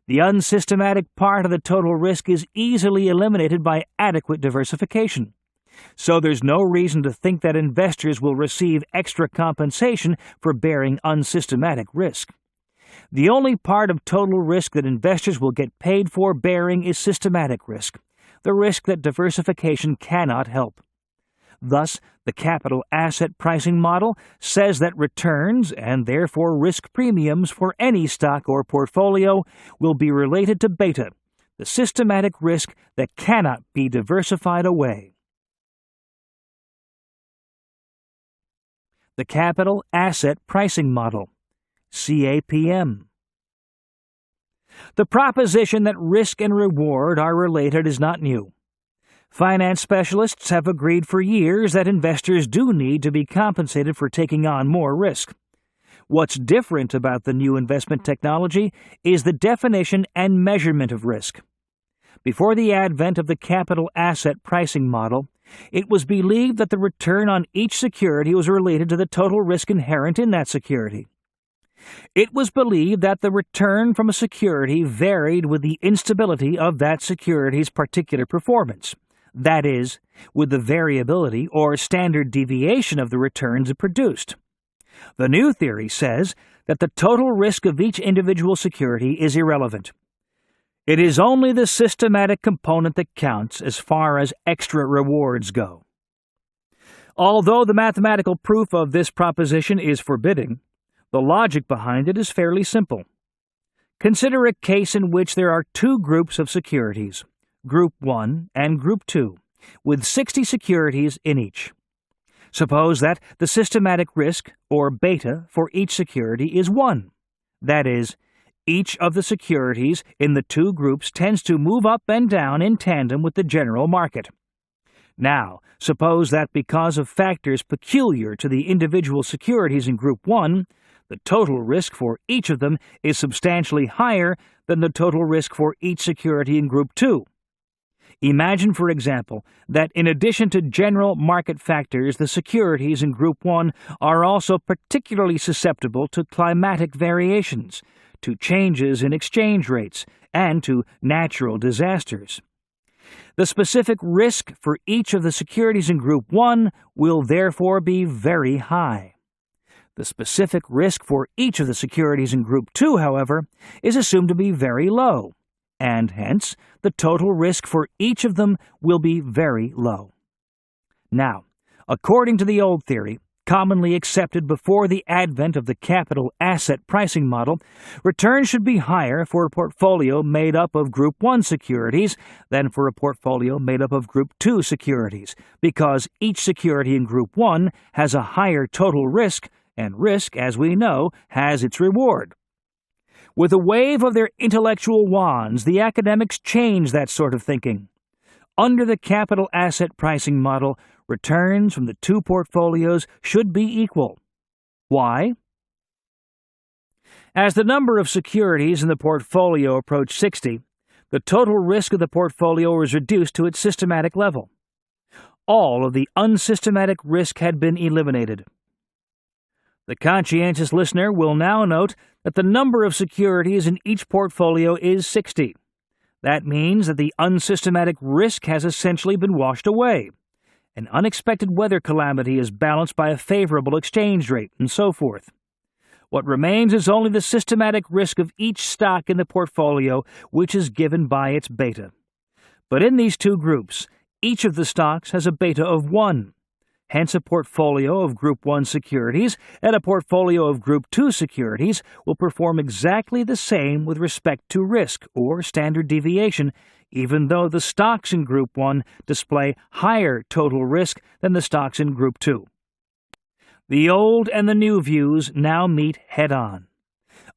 The unsystematic part of the total risk is easily eliminated by adequate diversification. So there's no reason to think that investors will receive extra compensation for bearing unsystematic risk. The only part of total risk that investors will get paid for bearing is systematic risk, the risk that diversification cannot help. Thus, the capital asset pricing model says that returns, and therefore risk premiums for any stock or portfolio, will be related to beta, the systematic risk that cannot be diversified away. The Capital Asset Pricing Model, CAPM. The proposition that risk and reward are related is not new. Finance specialists have agreed for years that investors do need to be compensated for taking on more risk. What's different about the new investment technology is the definition and measurement of risk. Before the advent of the capital asset pricing model, it was believed that the return on each security was related to the total risk inherent in that security. It was believed that the return from a security varied with the instability of that security's particular performance, that is, with the variability or standard deviation of the returns it produced. The new theory says that the total risk of each individual security is irrelevant. It is only the systematic component that counts as far as extra rewards go. Although the mathematical proof of this proposition is forbidding, the logic behind it is fairly simple. Consider a case in which there are two groups of securities, Group 1 and Group 2, with 60 securities in each. Suppose that the systematic risk, or beta, for each security is 1. That is, each of the securities in the two groups tends to move up and down in tandem with the general market. Now, suppose that because of factors peculiar to the individual securities in Group 1, the total risk for each of them is substantially higher than the total risk for each security in Group 2. Imagine, for example, that in addition to general market factors, the securities in Group 1 are also particularly susceptible to climatic variations, to changes in exchange rates, and to natural disasters. The specific risk for each of the securities in Group 1 will therefore be very high. The specific risk for each of the securities in Group 2, however, is assumed to be very low, and hence the total risk for each of them will be very low. Now, according to the old theory, commonly accepted before the advent of the capital asset pricing model, returns should be higher for a portfolio made up of Group 1 securities than for a portfolio made up of Group 2 securities, because each security in Group 1 has a higher total risk, and risk, as we know, has its reward. With a wave of their intellectual wands, the academics change that sort of thinking. Under the capital asset pricing model, returns from the two portfolios should be equal. Why? As the number of securities in the portfolio approached 60, the total risk of the portfolio was reduced to its systematic level. All of the unsystematic risk had been eliminated. The conscientious listener will now note that the number of securities in each portfolio is 60. That means that the unsystematic risk has essentially been washed away. An unexpected weather calamity is balanced by a favorable exchange rate, and so forth. What remains is only the systematic risk of each stock in the portfolio, which is given by its beta. But in these two groups, each of the stocks has a beta of 1. Hence, a portfolio of Group 1 securities and a portfolio of Group 2 securities will perform exactly the same with respect to risk, or standard deviation, even though the stocks in Group 1 display higher total risk than the stocks in Group 2. The old and the new views now meet head-on.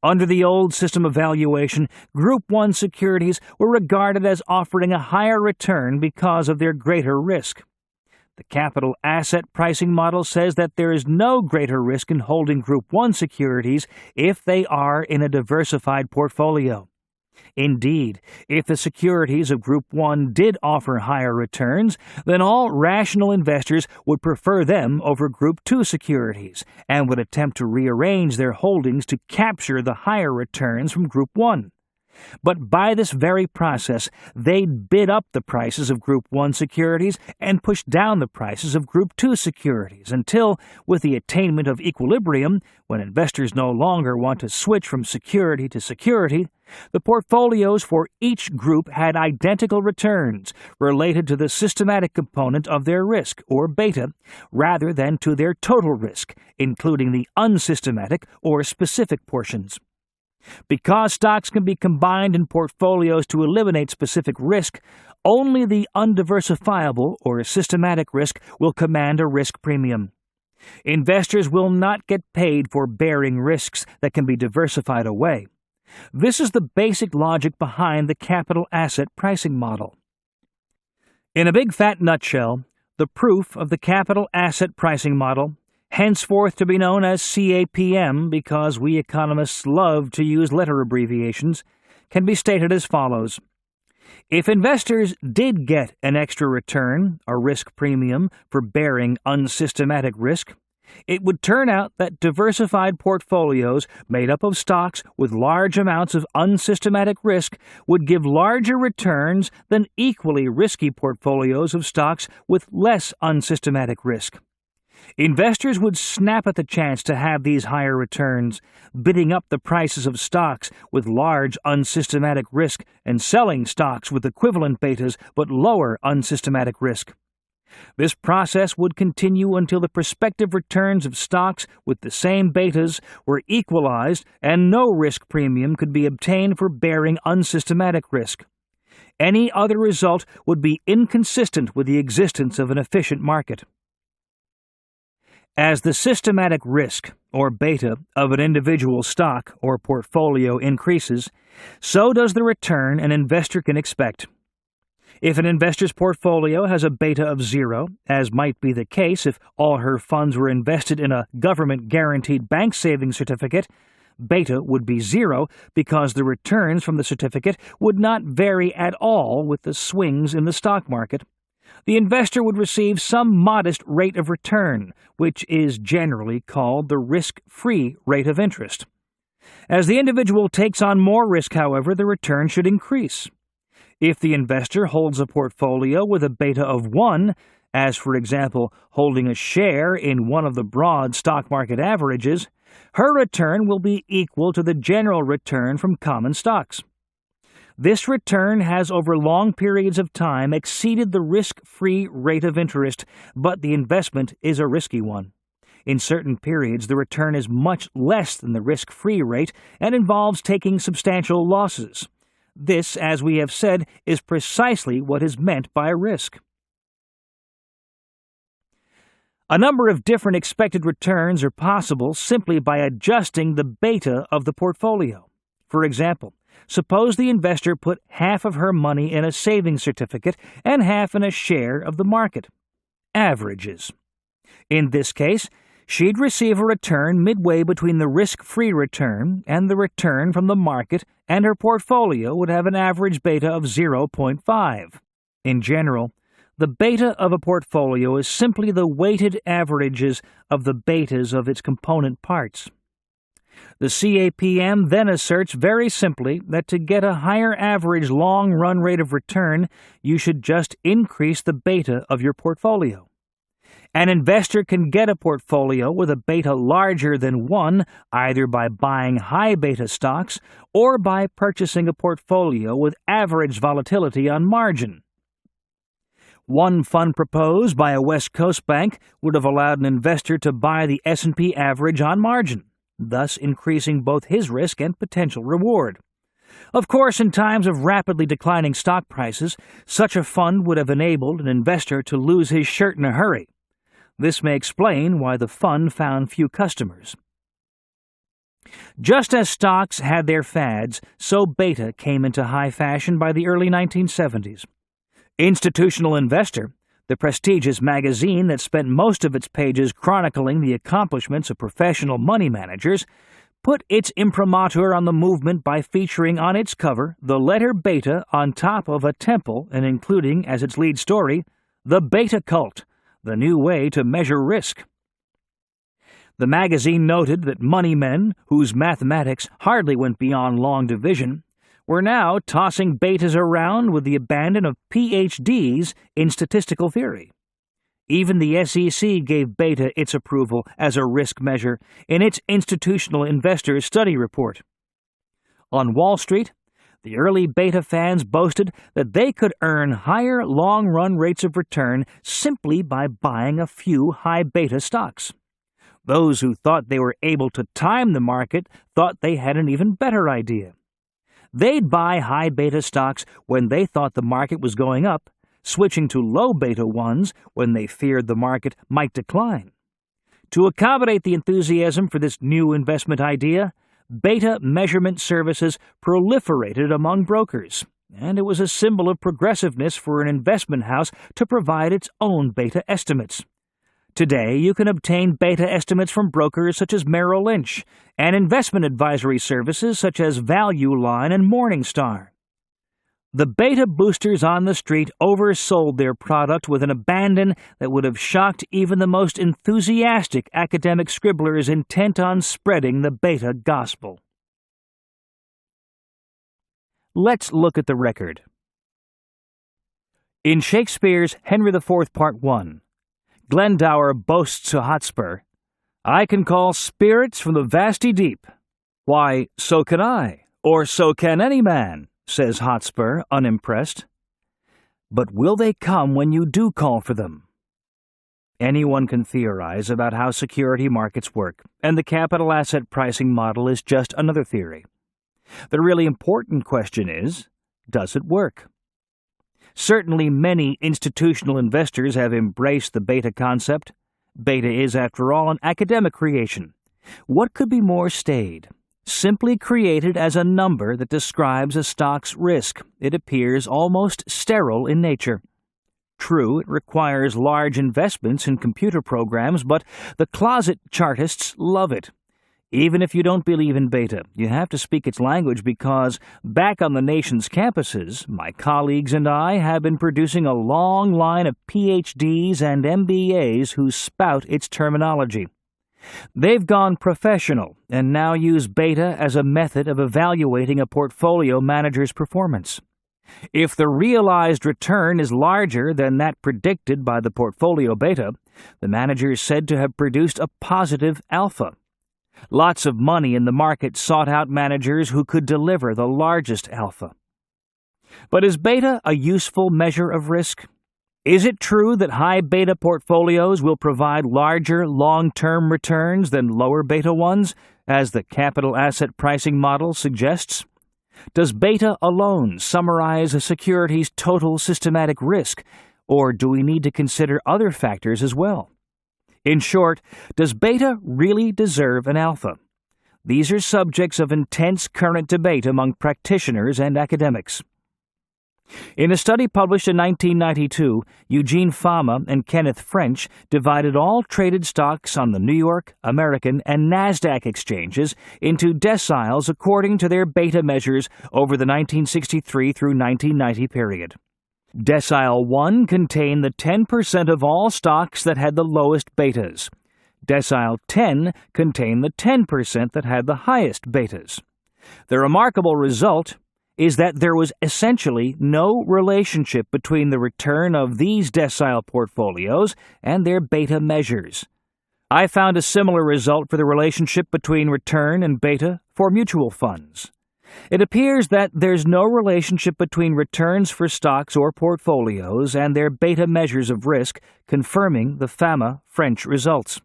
Under the old system of valuation, Group 1 securities were regarded as offering a higher return because of their greater risk. The capital asset pricing model says that there is no greater risk in holding Group 1 securities if they are in a diversified portfolio. Indeed, if the securities of Group 1 did offer higher returns, then all rational investors would prefer them over Group 2 securities and would attempt to rearrange their holdings to capture the higher returns from Group 1. But by this very process, they'd bid up the prices of Group 1 securities and push down the prices of Group 2 securities until, with the attainment of equilibrium, when investors no longer want to switch from security to security, the portfolios for each group had identical returns related to the systematic component of their risk, or beta, rather than to their total risk, including the unsystematic or specific portions. Because stocks can be combined in portfolios to eliminate specific risk, only the undiversifiable or systematic risk will command a risk premium. Investors will not get paid for bearing risks that can be diversified away. This is the basic logic behind the capital asset pricing model. In a big fat nutshell, the proof of the capital asset pricing model, henceforth to be known as CAPM because we economists love to use letter abbreviations, can be stated as follows. If investors did get an extra return, a risk premium, for bearing unsystematic risk, it would turn out that diversified portfolios made up of stocks with large amounts of unsystematic risk would give larger returns than equally risky portfolios of stocks with less unsystematic risk. Investors would snap at the chance to have these higher returns, bidding up the prices of stocks with large unsystematic risk and selling stocks with equivalent betas but lower unsystematic risk. This process would continue until the prospective returns of stocks with the same betas were equalized and no risk premium could be obtained for bearing unsystematic risk. Any other result would be inconsistent with the existence of an efficient market. As the systematic risk, or beta, of an individual stock or portfolio increases, so does the return an investor can expect. If an investor's portfolio has a beta of 0, as might be the case if all her funds were invested in a government-guaranteed bank savings certificate, beta would be 0 because the returns from the certificate would not vary at all with the swings in the stock market. The investor would receive some modest rate of return, which is generally called the risk-free rate of interest. As the individual takes on more risk, however, the return should increase. If the investor holds a portfolio with a beta of 1, as for example holding a share in one of the broad stock market averages, her return will be equal to the general return from common stocks. This return has over long periods of time exceeded the risk-free rate of interest, but the investment is a risky one. In certain periods, the return is much less than the risk-free rate and involves taking substantial losses. This, as we have said, is precisely what is meant by risk. A number of different expected returns are possible simply by adjusting the beta of the portfolio. For example, suppose the investor put half of her money in a savings certificate and half in a share of the market. Averages. In this case, she'd receive a return midway between the risk-free return and the return from the market, and her portfolio would have an average beta of 0.5. In general, the beta of a portfolio is simply the weighted averages of the betas of its component parts. The CAPM then asserts very simply that to get a higher average long-run rate of return, you should just increase the beta of your portfolio. An investor can get a portfolio with a beta larger than 1 either by buying high beta stocks or by purchasing a portfolio with average volatility on margin. One fund proposed by a West Coast bank would have allowed an investor to buy the S&P average on margin, thus increasing both his risk and potential reward. Of course, in times of rapidly declining stock prices, such a fund would have enabled an investor to lose his shirt in a hurry. This may explain why the fund found few customers. Just as stocks had their fads, so beta came into high fashion by the early 1970s. Institutional Investor, the prestigious magazine that spent most of its pages chronicling the accomplishments of professional money managers, put its imprimatur on the movement by featuring on its cover the letter beta on top of a temple and including as its lead story, the beta cult, the new way to measure risk. The magazine noted that money men, whose mathematics hardly went beyond long division, were now tossing betas around with the abandon of PhDs in statistical theory. Even the SEC gave beta its approval as a risk measure in its Institutional Investors Study Report. On Wall Street, the early beta fans boasted that they could earn higher long-run rates of return simply by buying a few high beta stocks. Those who thought they were able to time the market thought they had an even better idea. They'd buy high beta stocks when they thought the market was going up, switching to low beta ones when they feared the market might decline. To accommodate the enthusiasm for this new investment idea, beta measurement services proliferated among brokers, and it was a symbol of progressiveness for an investment house to provide its own beta estimates. Today, you can obtain beta estimates from brokers such as Merrill Lynch and investment advisory services such as Value Line and Morningstar. The beta boosters on the street oversold their product with an abandon that would have shocked even the most enthusiastic academic scribblers intent on spreading the beta gospel. Let's look at the record. In Shakespeare's Henry IV Part 1, Glendower boasts to Hotspur, "I can call spirits from the vasty deep." "Why, so can I, or so can any man," says Hotspur, unimpressed. "But will they come when you do call for them?" Anyone can theorize about how security markets work, and the capital asset pricing model is just another theory. The really important question is, does it work? Certainly many institutional investors have embraced the beta concept. Beta is, after all, an academic creation. What could be more staid? Simply created as a number that describes a stock's risk, it appears almost sterile in nature. True, it requires large investments in computer programs, but the closet chartists love it. Even if you don't believe in beta, you have to speak its language because, back on the nation's campuses, my colleagues and I have been producing a long line of PhDs and MBAs who spout its terminology. They've gone professional and now use beta as a method of evaluating a portfolio manager's performance. If the realized return is larger than that predicted by the portfolio beta, the manager is said to have produced a positive alpha. Lots of money in the market sought out managers who could deliver the largest alpha. But is beta a useful measure of risk? Is it true that high beta portfolios will provide larger long-term returns than lower beta ones, as the capital asset pricing model suggests? Does beta alone summarize a security's total systematic risk, or do we need to consider other factors as well? In short, does beta really deserve an alpha? These are subjects of intense current debate among practitioners and academics. In a study published in 1992, Eugene Fama and Kenneth French divided all traded stocks on the New York, American, and NASDAQ exchanges into deciles according to their beta measures over the 1963 through 1990 period. Decile 1 contained the 10% of all stocks that had the lowest betas. Decile 10 contained the 10% that had the highest betas. The remarkable result is that there was essentially no relationship between the return of these decile portfolios and their beta measures. I found a similar result for the relationship between return and beta for mutual funds. It appears that there's no relationship between returns for stocks or portfolios and their beta measures of risk, confirming the Fama-French results.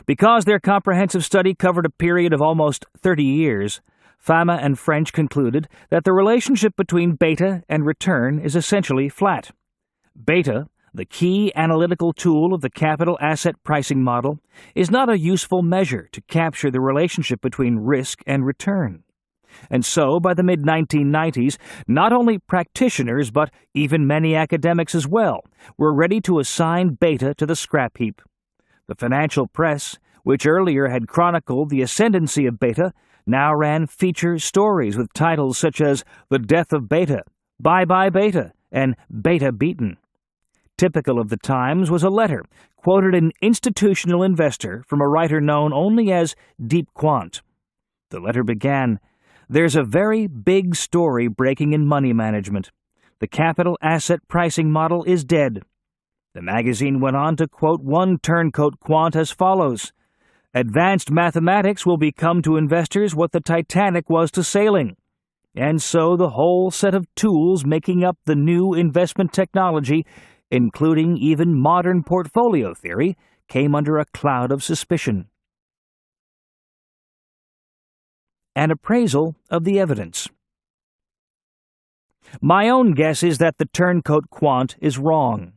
Because their comprehensive study covered a period of almost 30 years, Fama and French concluded that the relationship between beta and return is essentially flat. Beta, the key analytical tool of the capital asset pricing model, is not a useful measure to capture the relationship between risk and return. And so, by the mid-1990s, not only practitioners, but even many academics as well, were ready to assign beta to the scrap heap. The financial press, which earlier had chronicled the ascendancy of beta, now ran feature stories with titles such as The Death of Beta, Bye-Bye Beta, and Beta Beaten. Typical of the times was a letter, quoted in Institutional Investor from a writer known only as Deep Quant. The letter began, "There's a very big story breaking in money management. The capital asset pricing model is dead." The magazine went on to quote one turncoat quant as follows, "Advanced mathematics will become to investors what the Titanic was to sailing." And so the whole set of tools making up the new investment technology, including even modern portfolio theory, came under a cloud of suspicion. An appraisal of the evidence. My own guess is that the turncoat quant is wrong.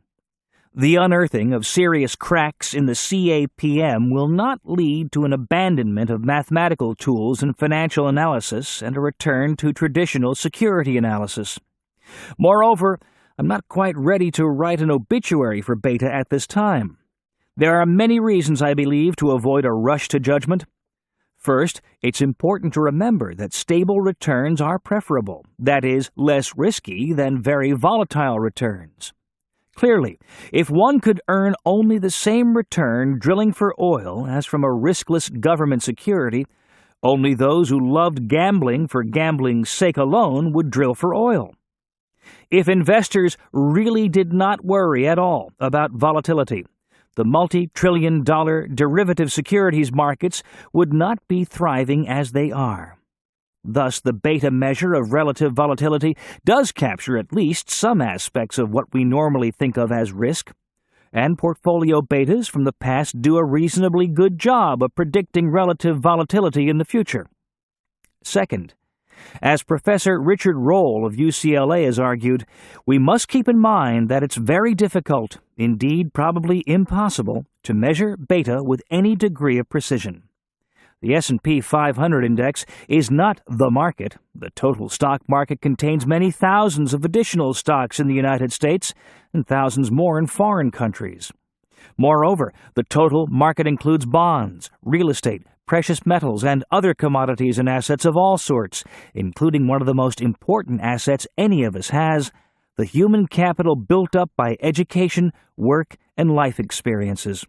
The unearthing of serious cracks in the CAPM will not lead to an abandonment of mathematical tools in financial analysis and a return to traditional security analysis. Moreover, I'm not quite ready to write an obituary for beta at this time. There are many reasons, I believe, to avoid a rush to judgment. First, it's important to remember that stable returns are preferable, that is, less risky than very volatile returns. Clearly, if one could earn only the same return drilling for oil as from a riskless government security, only those who loved gambling for gambling's sake alone would drill for oil. If investors really did not worry at all about volatility, the multi-trillion-dollar derivative securities markets would not be thriving as they are. Thus, the beta measure of relative volatility does capture at least some aspects of what we normally think of as risk, and portfolio betas from the past do a reasonably good job of predicting relative volatility in the future. Second, as Professor Richard Roll of UCLA has argued, we must keep in mind that it's very difficult, indeed probably impossible, to measure beta with any degree of precision. The S&P 500 index is not the market. The total stock market contains many thousands of additional stocks in the United States and thousands more in foreign countries. Moreover, the total market includes bonds, real estate, precious metals, and other commodities and assets of all sorts, including one of the most important assets any of us has, the human capital built up by education, work, and life experiences.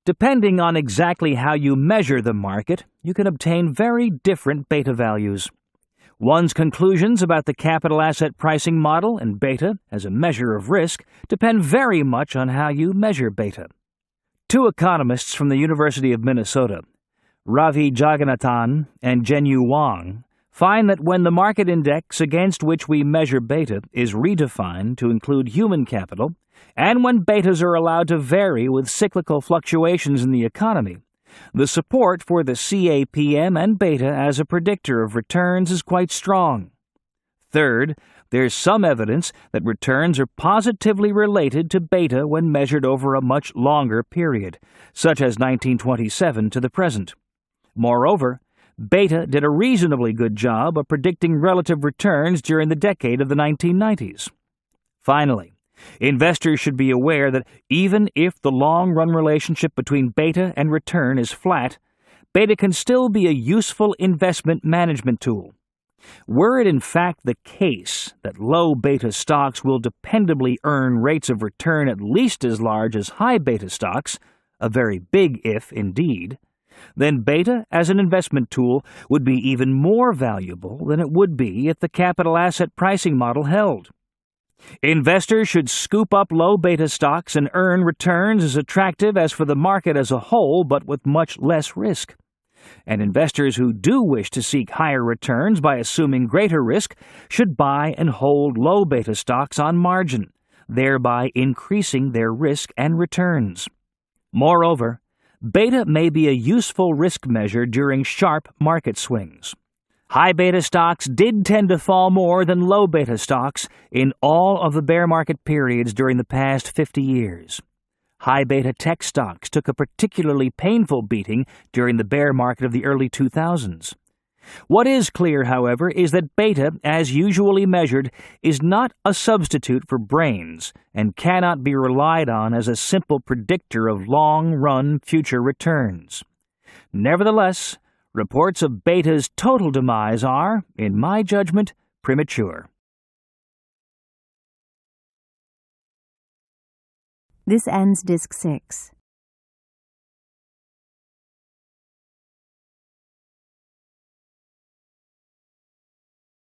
Depending on exactly how you measure the market, you can obtain very different beta values. One's conclusions about the capital asset pricing model and beta as a measure of risk depend very much on how you measure beta. Two economists from the University of Minnesota, Ravi Jagannathan and Zhenyu Wang, find that when the market index against which we measure beta is redefined to include human capital, and when betas are allowed to vary with cyclical fluctuations in the economy, the support for the CAPM and beta as a predictor of returns is quite strong. Third, there's some evidence that returns are positively related to beta when measured over a much longer period, such as 1927 to the present. Moreover, beta did a reasonably good job of predicting relative returns during the decade of the 1990s. Finally, investors should be aware that even if the long-run relationship between beta and return is flat, beta can still be a useful investment management tool. Were it in fact the case that low beta stocks will dependably earn rates of return at least as large as high beta stocks, a very big if indeed, then beta as an investment tool would be even more valuable than it would be if the capital asset pricing model held. Investors should scoop up low beta stocks and earn returns as attractive as for the market as a whole, but with much less risk. And investors who do wish to seek higher returns by assuming greater risk should buy and hold low beta stocks on margin, thereby increasing their risk and returns. Moreover, beta may be a useful risk measure during sharp market swings. High beta stocks did tend to fall more than low beta stocks in all of the bear market periods during the past 50 years. High beta tech stocks took a particularly painful beating during the bear market of the early 2000s. What is clear, however, is that beta, as usually measured, is not a substitute for brains and cannot be relied on as a simple predictor of long-run future returns. Nevertheless, reports of beta's total demise are, in my judgment, premature.
This ends Disc 6.